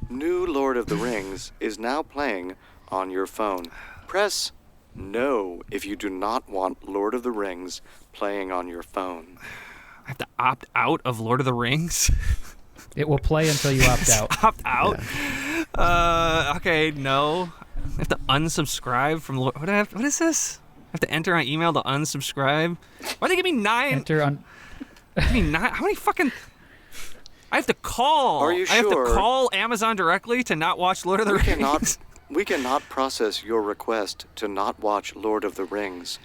New Lord of the Rings is now playing on your phone. Press no if you do not want Lord of the Rings playing on your phone. I have to opt out of Lord of the Rings. It will play until you opt out. Opt out. Okay. No. I have to unsubscribe from. What is this? I have to enter my email to unsubscribe. Why they give me 9? Enter on. I mean, how many fucking? I have to call. Are you I have to sure? call Amazon directly to not watch Lord of the Rings. We cannot process your request to not watch Lord of the Rings.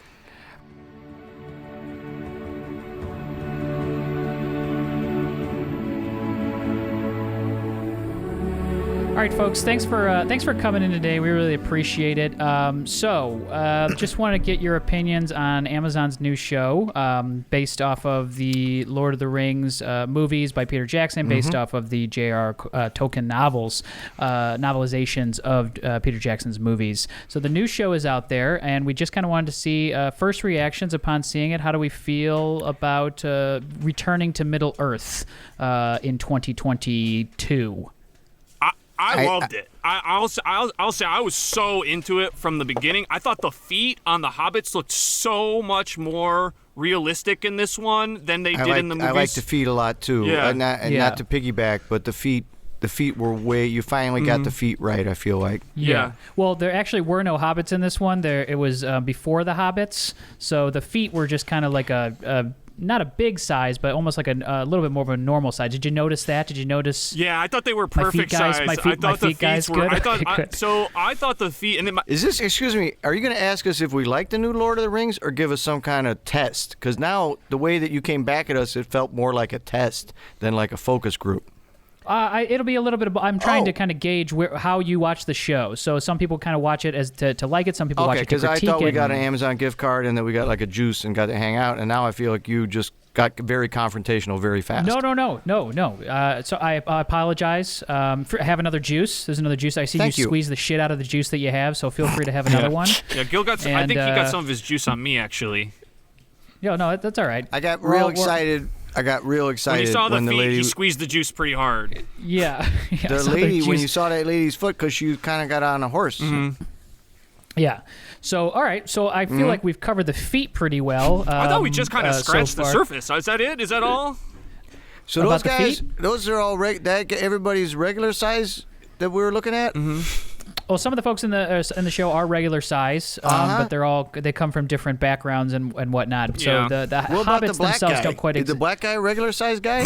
All right, folks. Thanks for coming in today. We really appreciate it. Just want to get your opinions on Amazon's new show, based off of the Lord of the Rings movies by Peter Jackson, based off of the J.R. Tolkien novels, novelizations of Peter Jackson's movies. So the new show is out there, and we just kind of wanted to see first reactions upon seeing it. How do we feel about returning to Middle Earth in 2022? I loved it. I'll say I was so into it from the beginning. I thought the feet on the hobbits looked so much more realistic in this one than they did in the movies. I like the feet a lot too. Yeah. Not to piggyback, but the feet were you finally got the feet right, I feel like. Yeah. Well, there actually were no hobbits in this one. It was before the hobbits, so the feet were just kind of like a not a big size, but almost like a little bit more of a normal size. Did you notice that? Did you notice? Yeah, I thought they were perfect size. My feet guys, good. I thought the feet, and then Excuse me, are you going to ask us if we like the new Lord of the Rings or give us some kind of test? Because now the way that you came back at us, it felt more like a test than like a focus group. It'll be a little bit of. I'm trying to kind of gauge how you watch the show. So some people kind of watch it as to like it. Some people watch it to critique it. Okay, because I thought we got an Amazon gift card and that we got like a juice and got to hang out, and now I feel like you just got very confrontational very fast. No. So I apologize. Have another juice. There's another juice. I see you squeeze the shit out of the juice that you have. So feel free to have another one. Yeah, Gil got. I think he got some of his juice on me actually. No, that's all right. I got real excited. When you saw the feet, he squeezed the juice pretty hard. Yeah. When you saw that lady's foot, because she kind of got on a horse. Mm-hmm. Yeah. So, all right. So I feel like we've covered the feet pretty well. I thought we just kind of scratched the surface. Is that it? Is that all? So those guys, those are all everybody's regular size that we were looking at? Mm-hmm. Well, some of the folks in the show are regular size, but they come from different backgrounds and whatnot. So the hobbits themselves don't quite exist. Is the black guy a regular size guy?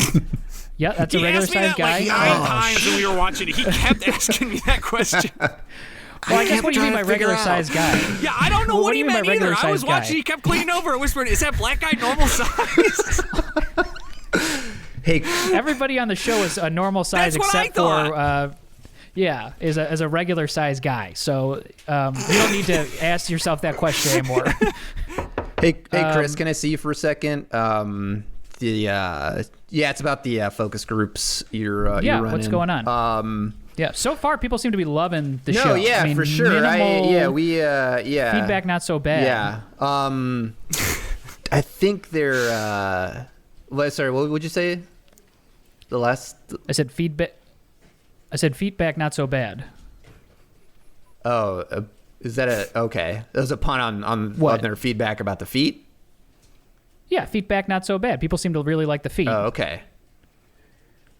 Yeah, that's a regular size guy. He asked me that like 9 times when we were watching it. He kept asking me that question. Well, I guess what do you mean by regular size guy? Yeah, I don't know what he meant either. I was guy? watching. He kept cleaning over and whispering, "Is that black guy normal size?" Hey, everybody on the show is a normal size except for. Is a regular size guy, so you don't need to ask yourself that question anymore. Hey, Chris, can I see you for a second? It's about the focus groups you're running. What's going on? So far people seem to be loving the show. No, yeah, I mean, for sure. Feedback not so bad. Yeah. I think they're. Sorry, what would you say? The last. I said feedback not so bad. Oh, is that okay? That was a pun on their feedback about the feet? Yeah, feedback not so bad. People seem to really like the feet. Oh, okay.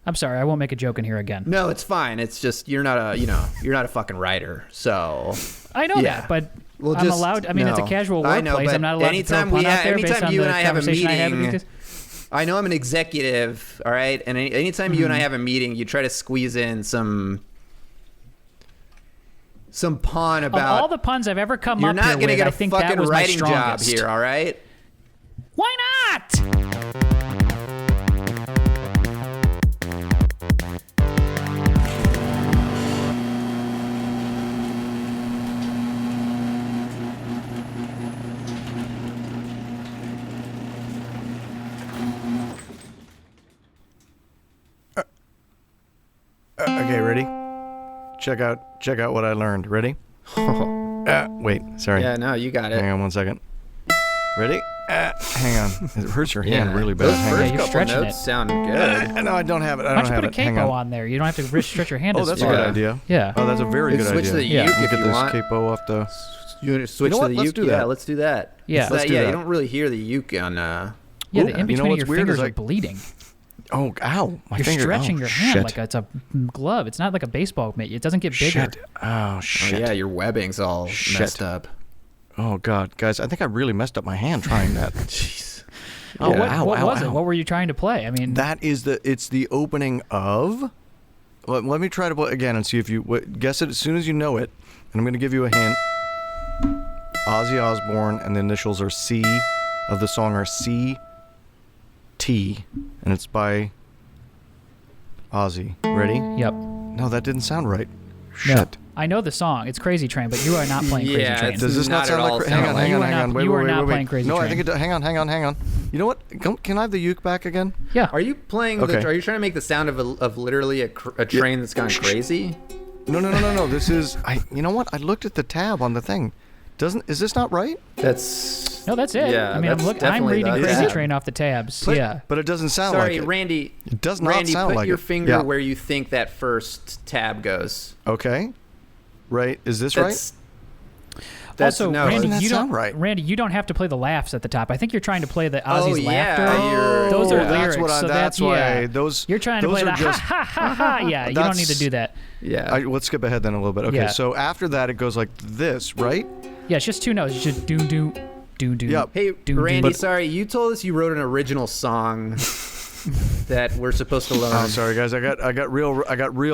I'm sorry, I won't make a joke in here again. No, it's fine. It's just you're not a fucking writer, so. I know that, but I'm allowed. I mean, it's a casual workplace. I'm not allowed to throw a pun out there based on the conversation I have. I know I'm an executive, all right? And anytime you and I have a meeting, you try to squeeze in some pun about... Of all the puns I've ever come up here with, you're not going to get a fucking writing job strongest. here, all right? Why not? Okay, ready? Check out what I learned. Ready? Wait, sorry. Yeah, no, you got it. Hang on 1 second. Ready? Hang on. It hurts your hand really bad. Those first you're couple stretching notes sound good. No, I don't have it. Why don't you put a capo on there? You don't have to stretch your hand as that's far. a good idea. Yeah. Oh, that's a very good idea. Switch to the uke if get you this want. capo off the... You want to switch to the Let's uke? do that. Yeah, let's do that. Yeah. Let's do that. You don't really hear the uke on... Yeah, the in-between of your fingers are bleeding. Oh, ow. You're stretching your hand like it's a glove. It's not like a baseball mitt. It doesn't get bigger. Oh, shit. Oh, yeah, your webbing's all messed up. Oh, God. Guys, I think I really messed up my hand trying that. Jeez. Oh, what Ow, was ow, it? ow. What were you trying to play? I mean, It's the opening of. Let me try to play again and see if you guess it as soon as you know it. And I'm going to give you a hint. Ozzy Osbourne, and the initials are C of the song are C T, and it's by Ozzy. Ready? yep. No, that didn't sound right. No. Shit. I know the song. It's Crazy Train, but you are not playing Crazy Yeah, Train. Does this not Not sound at all like? sound Hang on, like- hang on, You are hang not- on. Wait, you wait, are wait, not wait. playing Crazy No, I Train. think it. Hang on. You know what? Can I have the uke back again? Yeah. Are you playing? Okay. Are you trying to make the sound of literally a train that's gone crazy? No. This is. You know what? I looked at the tab on the thing. Is this not right? That's No, that's it. Yeah, I mean, that's I'm definitely reading the Crazy tab. Train off the tabs. But, yeah. But it doesn't sound Sorry, like it. Randy. It does not Randy, sound put like your it. finger Yeah. where you think that first tab goes. Okay. Right. Is this That's Also, no. Randy, Doesn't that you don't. sound right? Randy, you don't have to play the laughs at the top. I think you're trying to play the Oh, Ozzy's yeah, laughter. you're- Those are yeah. lyrics. That's what I. so That's why yeah. those. You're trying to those play are the just, ha ha ha ha. Yeah, you don't need to do that. Yeah. Let's skip ahead then a little bit. Okay. Yeah. So after that, it goes like this, right? Yeah, it's just two notes. It's just doom doom doom doom. Yep. Hey, doom, Randy, doom. sorry, you told us you wrote an original song that we're supposed to learn. Oh, sorry guys. I got real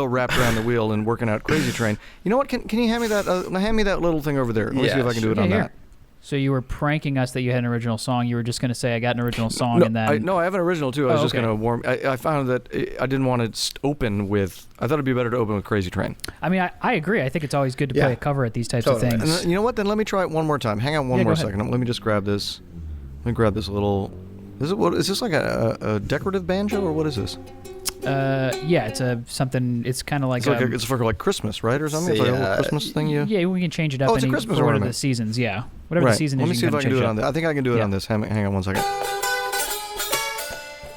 wrapped around the wheel and working out Crazy Train. You know what? Can you hand me that? Hand me that little thing over there. Let me Yeah, see if I can do it Yeah, on here. that. So you were pranking us that you had an original song. You were just going to say, I got an original song, No, and then... I have an original too. I was Oh, just okay. gonna warm. I found that I didn't want to open with. I thought it'd be better to open with Crazy Train. I mean, I agree. I think it's always good to Yeah. play a cover at these types Totally. of And things. then, you know what? Then let me try it one more time. Hang on one Yeah, go more ahead. second. Let me just grab this. Let me grab this little. Is this like a decorative banjo or what is this? Yeah, it's something. It's kind of like, It's for like Christmas, right, or something? It's like a little Christmas thing. yeah, we can change it up Oh, it's a any Christmas for whatever the ornament. seasons. Yeah, whatever Right. the season Let is. me you see if I can do it on this. this. I think I can do it Yeah. on this. Hang on one second.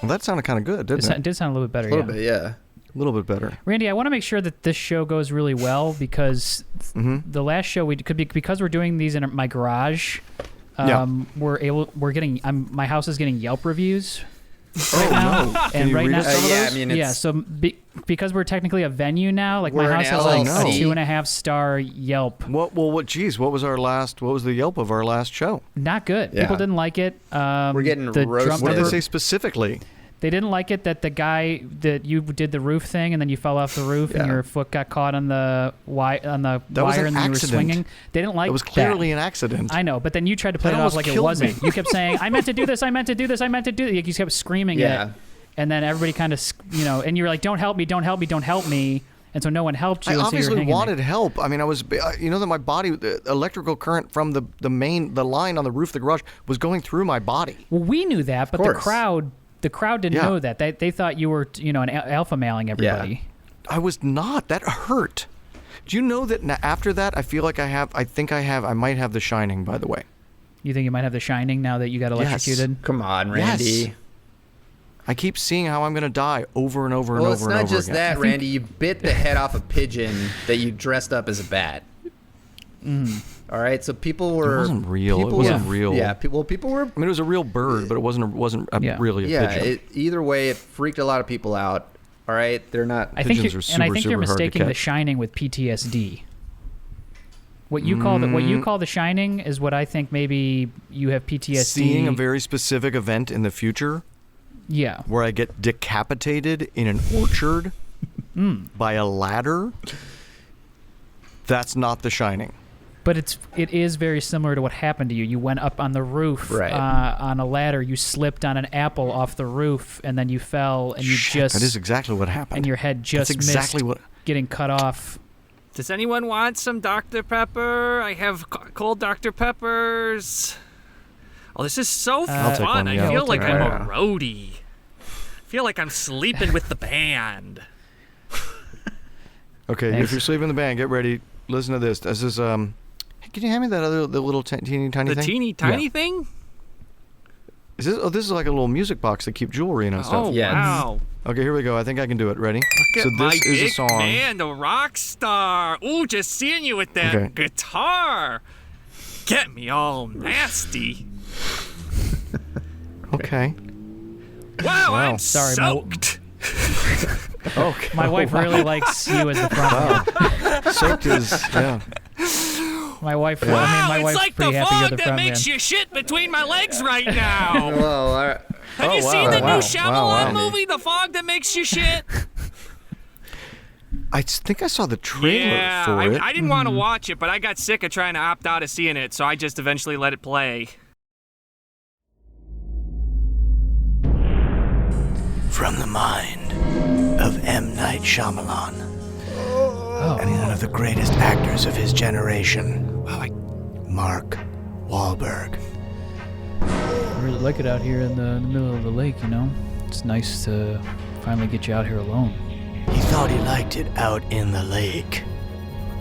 Well, that sounded kind of good, didn't It it? did sound a little bit better. A little Yeah. bit, yeah. A little bit better. Randy, I want to make sure that this show goes really well because the last show because we're doing these in my garage. Yeah. We're getting. My house is getting Yelp reviews. Oh no! Can And you right read now, us some of yeah, those? I mean, yeah. it's, So because we're technically a venue now, like my We're an house has like LLC. a 2.5 star Yelp. What? Geez, what was the Yelp of our last show? Not good. Yeah. People didn't like it. We're getting the roasted. What did drummer- they say specifically? They didn't like it that the guy that you did the roof thing and then you fell off the roof and Yeah. your foot got caught on the wire was and an then you were accident. swinging. They didn't like It was clearly an accident. I know, but then you tried to play That it off almost like it killed wasn't. me. You kept saying, "I meant to do this. I meant to do this. I meant to do this." You kept screaming Yeah. it, and then everybody kind of, and you were like, "Don't help me! Don't help me! Don't help me!" And so no one helped you. I and so you were obviously hanging wanted help. I mean, I was, that my body, the electrical current from the line on the roof of the garage was going through my body. Well, we knew that, but the course. crowd didn't Yeah. know that. They thought you were, an alpha mailing everybody. I was not. That hurt. Do you know that after that, I feel like I might have The Shining, by the way. You think you might have The Shining now that you got electrocuted? Come on, Randy. Yes. I keep seeing how I'm going to die over and over and Well, over it's and not over just again. that, Randy. You bit the head off a pigeon that you dressed up as a bat. All right, so people were. wasn't real. It people wasn't were- real. Yeah, people were. I mean, it was a real bird, but it wasn't Yeah. really a Yeah, pigeon. either way, it freaked a lot of people out. All right, they're not. I think Pigeons you're, are and I super, think you're super hard to mistaking The catch. Shining with PTSD. What you call The Shining is what I think maybe you have PTSD. Seeing a very specific event in the future yeah. where I get decapitated in an orchard by a ladder, that's not The Shining. But it is very similar to what happened to you. You went up on the roof Right. on a ladder. You slipped on an apple off the roof, and then you fell, and you Shit, that is exactly what happened. and your head just That's exactly missed getting cut off. Does anyone want some Dr. Pepper? I have cold Dr. Peppers. Oh, this is so I'll take fun. one, I yeah. feel I'll like take I'm one. a roadie. I feel like I'm sleeping with the band. Okay, Thanks. if you're sleeping in the band, get ready. Listen to this. This is hey, can you hand me that the little teeny tiny The thing? teeny tiny thing? Is this? Oh, this is like a little music box that keep jewelry in and stuff. Oh, Yeah. wow. Okay, here we go. I think I can do it. Ready? Look So at my this is a big song. man, a rock star. Ooh, just seeing you with that Okay. guitar. Get me all nasty. Okay. Wow, I'm Sorry, soaked. Okay. My wife really likes you as the front Soaked is yeah. man. My wife. Wow, I mean, my it's wife's like the pretty happy you're fog the that front man. makes you shit between my legs right now. Well, Have you seen the new Shyamalan wow. movie, The Fog That Makes You Shit? I think I saw the trailer Yeah, for it. I didn't want to watch it, but I got sick of trying to opt out of seeing it, so I just eventually let it play. From the mind of M. Night Shyamalan, and one of the greatest actors of his generation, Mark Wahlberg. I really like it out here in the middle of the lake, you know? It's nice to finally get you out here alone. He thought he liked it out in the lake.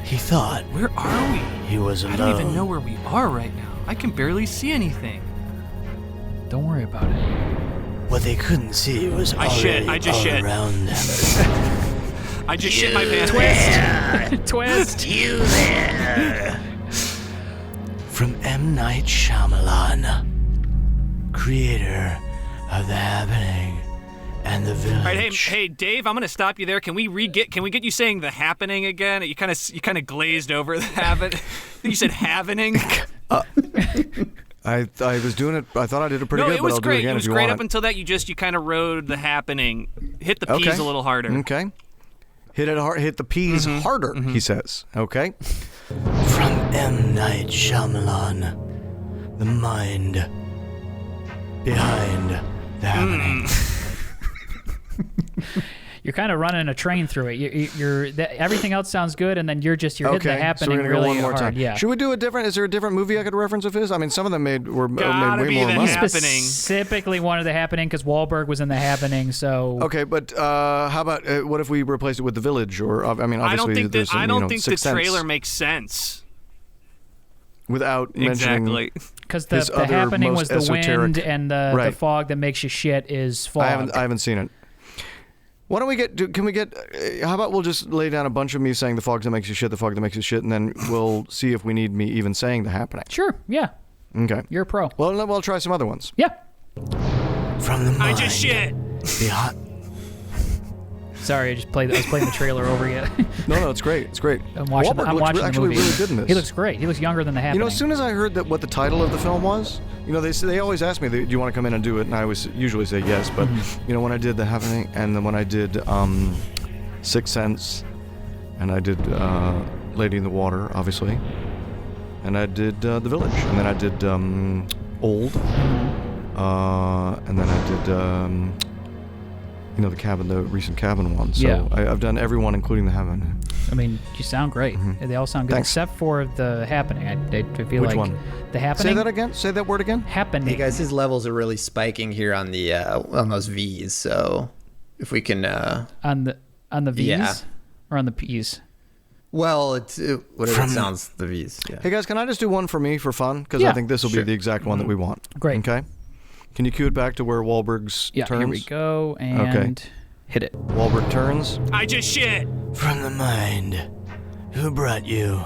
He thought Where are we? he was alone. I don't even know where we are right now. I can barely see anything. Don't worry about it. What they couldn't see was I already just all shit. around them. I just shit my pants. Twist! You there. From M. Night Shyamalan, creator of The Happening and The Village. All right, hey, Dave, I'm gonna stop you there. Can we get you saying The Happening again? You kind of glazed over the habit. You said happening. I was doing it. I thought I did it pretty No, good, it was but I'll great. do it again It was if you great want up until that. You kind of rode The Happening. Hit the P's a little harder. Okay. Hit it hard. Hit the P's harder. He says. Okay. From M. Night Shyamalan, the mind behind The Happening. You're kind of running a train through it. Everything else sounds good, and then you're hitting the Okay. happening So we're gonna really go one more hard. time. Yeah. Should we do a different? Is there a different movie I could reference of his? I mean, some of them made way Gotta be more The money. Happening. Specifically wanted the happening because Wahlberg was in the happening. So Okay, but how about what if we replace it with The Village? Or I mean, I obviously don't think there's that. some, I don't think the Sixth Sense trailer makes sense. without mentioning. Exactly. because his the other happening most was the wind esoteric- and the Right. fog that makes you shit is fog. I haven't seen it. Why don't we can we get, how about we'll just lay down a bunch of me saying the fog that makes you shit, the fog that makes you shit, and then we'll see if we need me even saying The Happening. Sure. Yeah. Okay. You're a pro. Well, then we'll try some other ones. Yeah. From the mind I just shit. behind. Sorry, I was playing the trailer over again. No, it's great. It's great. I'm watching Wahlberg the looks actually movie. really good in this. He looks great. He looks younger than the happening. You know, as soon as I heard what the title of the film was, they always ask me, do you want to come in and do it? And I always usually say yes. But, when I did The Happening, and then when I did Sixth Sense, and I did Lady in the Water, obviously, and I did The Village, and then I did Old, and then I did, the Cabin, the recent Cabin one. So Yeah. I've done every one, including The Happening. I mean, you sound great. They all sound good, Thanks. except for the happening. I feel Which like one? the happening. Say that again. Say that word again. Happening. Hey guys, his levels are really spiking here on the on those V's. So if we can, on the V's Yeah. or on the P's. well, it's whatever it sounds. The V's. Yeah. Hey guys, can I just do one for me for fun? Because Yeah. I think this will be the exact one that we want. Great. Okay. Can you cue it back to where Wahlberg's Yeah. turns? Here we go and hit it. Wahlberg turns. I just shit. From the mind who brought you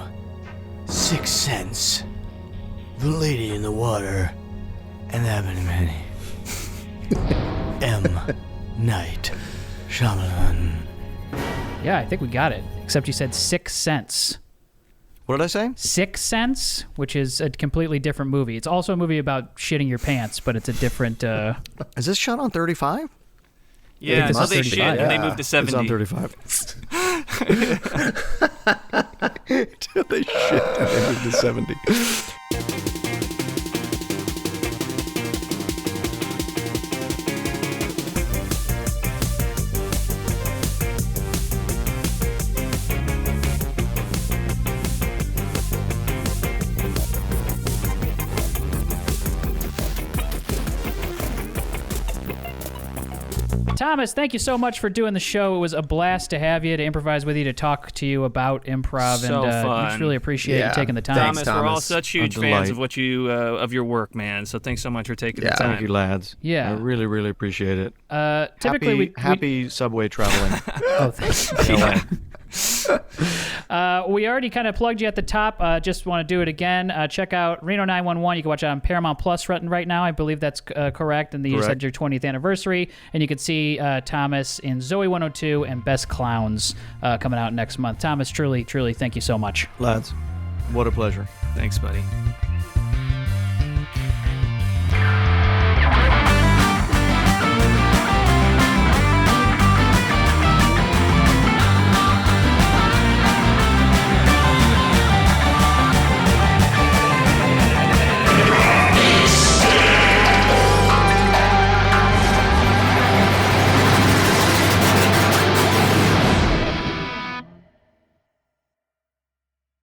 Sixth Sense, The Lady in the Water, and The Happening. M. Night Shyamalan. Yeah, I think we got it. Except you said Sixth Sense. What did I say? Sixth Sense, which is a completely different movie. It's also a movie about shitting your pants, but it's a different. Is this shot on 35? Yeah, It so must they be, shit yeah. and they moved to 70. It's on 35. They shit and they moved to 70. Thomas, thank you so much for doing the show. It was a blast to have you, to improvise with you, to talk to you about improv, So and fun. we just really appreciate you Yeah. taking the time. Thanks, Thomas, we're all Thomas. such huge A fans delight. of what you of your work, man. So thanks so much for taking the Yeah. time. Thank you, lads. Yeah. I really, really appreciate it. Typically, happy subway traveling. Oh, thanks. LA. We already kind of plugged you at the top. Just want to do it again. Check out Reno 911. You can watch it on Paramount Plus right now. I believe that's correct. And you just had Correct. your 20th anniversary. And you can see Thomas in Zoe 102 and Best Clowns coming out next month. Thomas, truly, truly, thank you so much. Lads, what a pleasure. Thanks, buddy.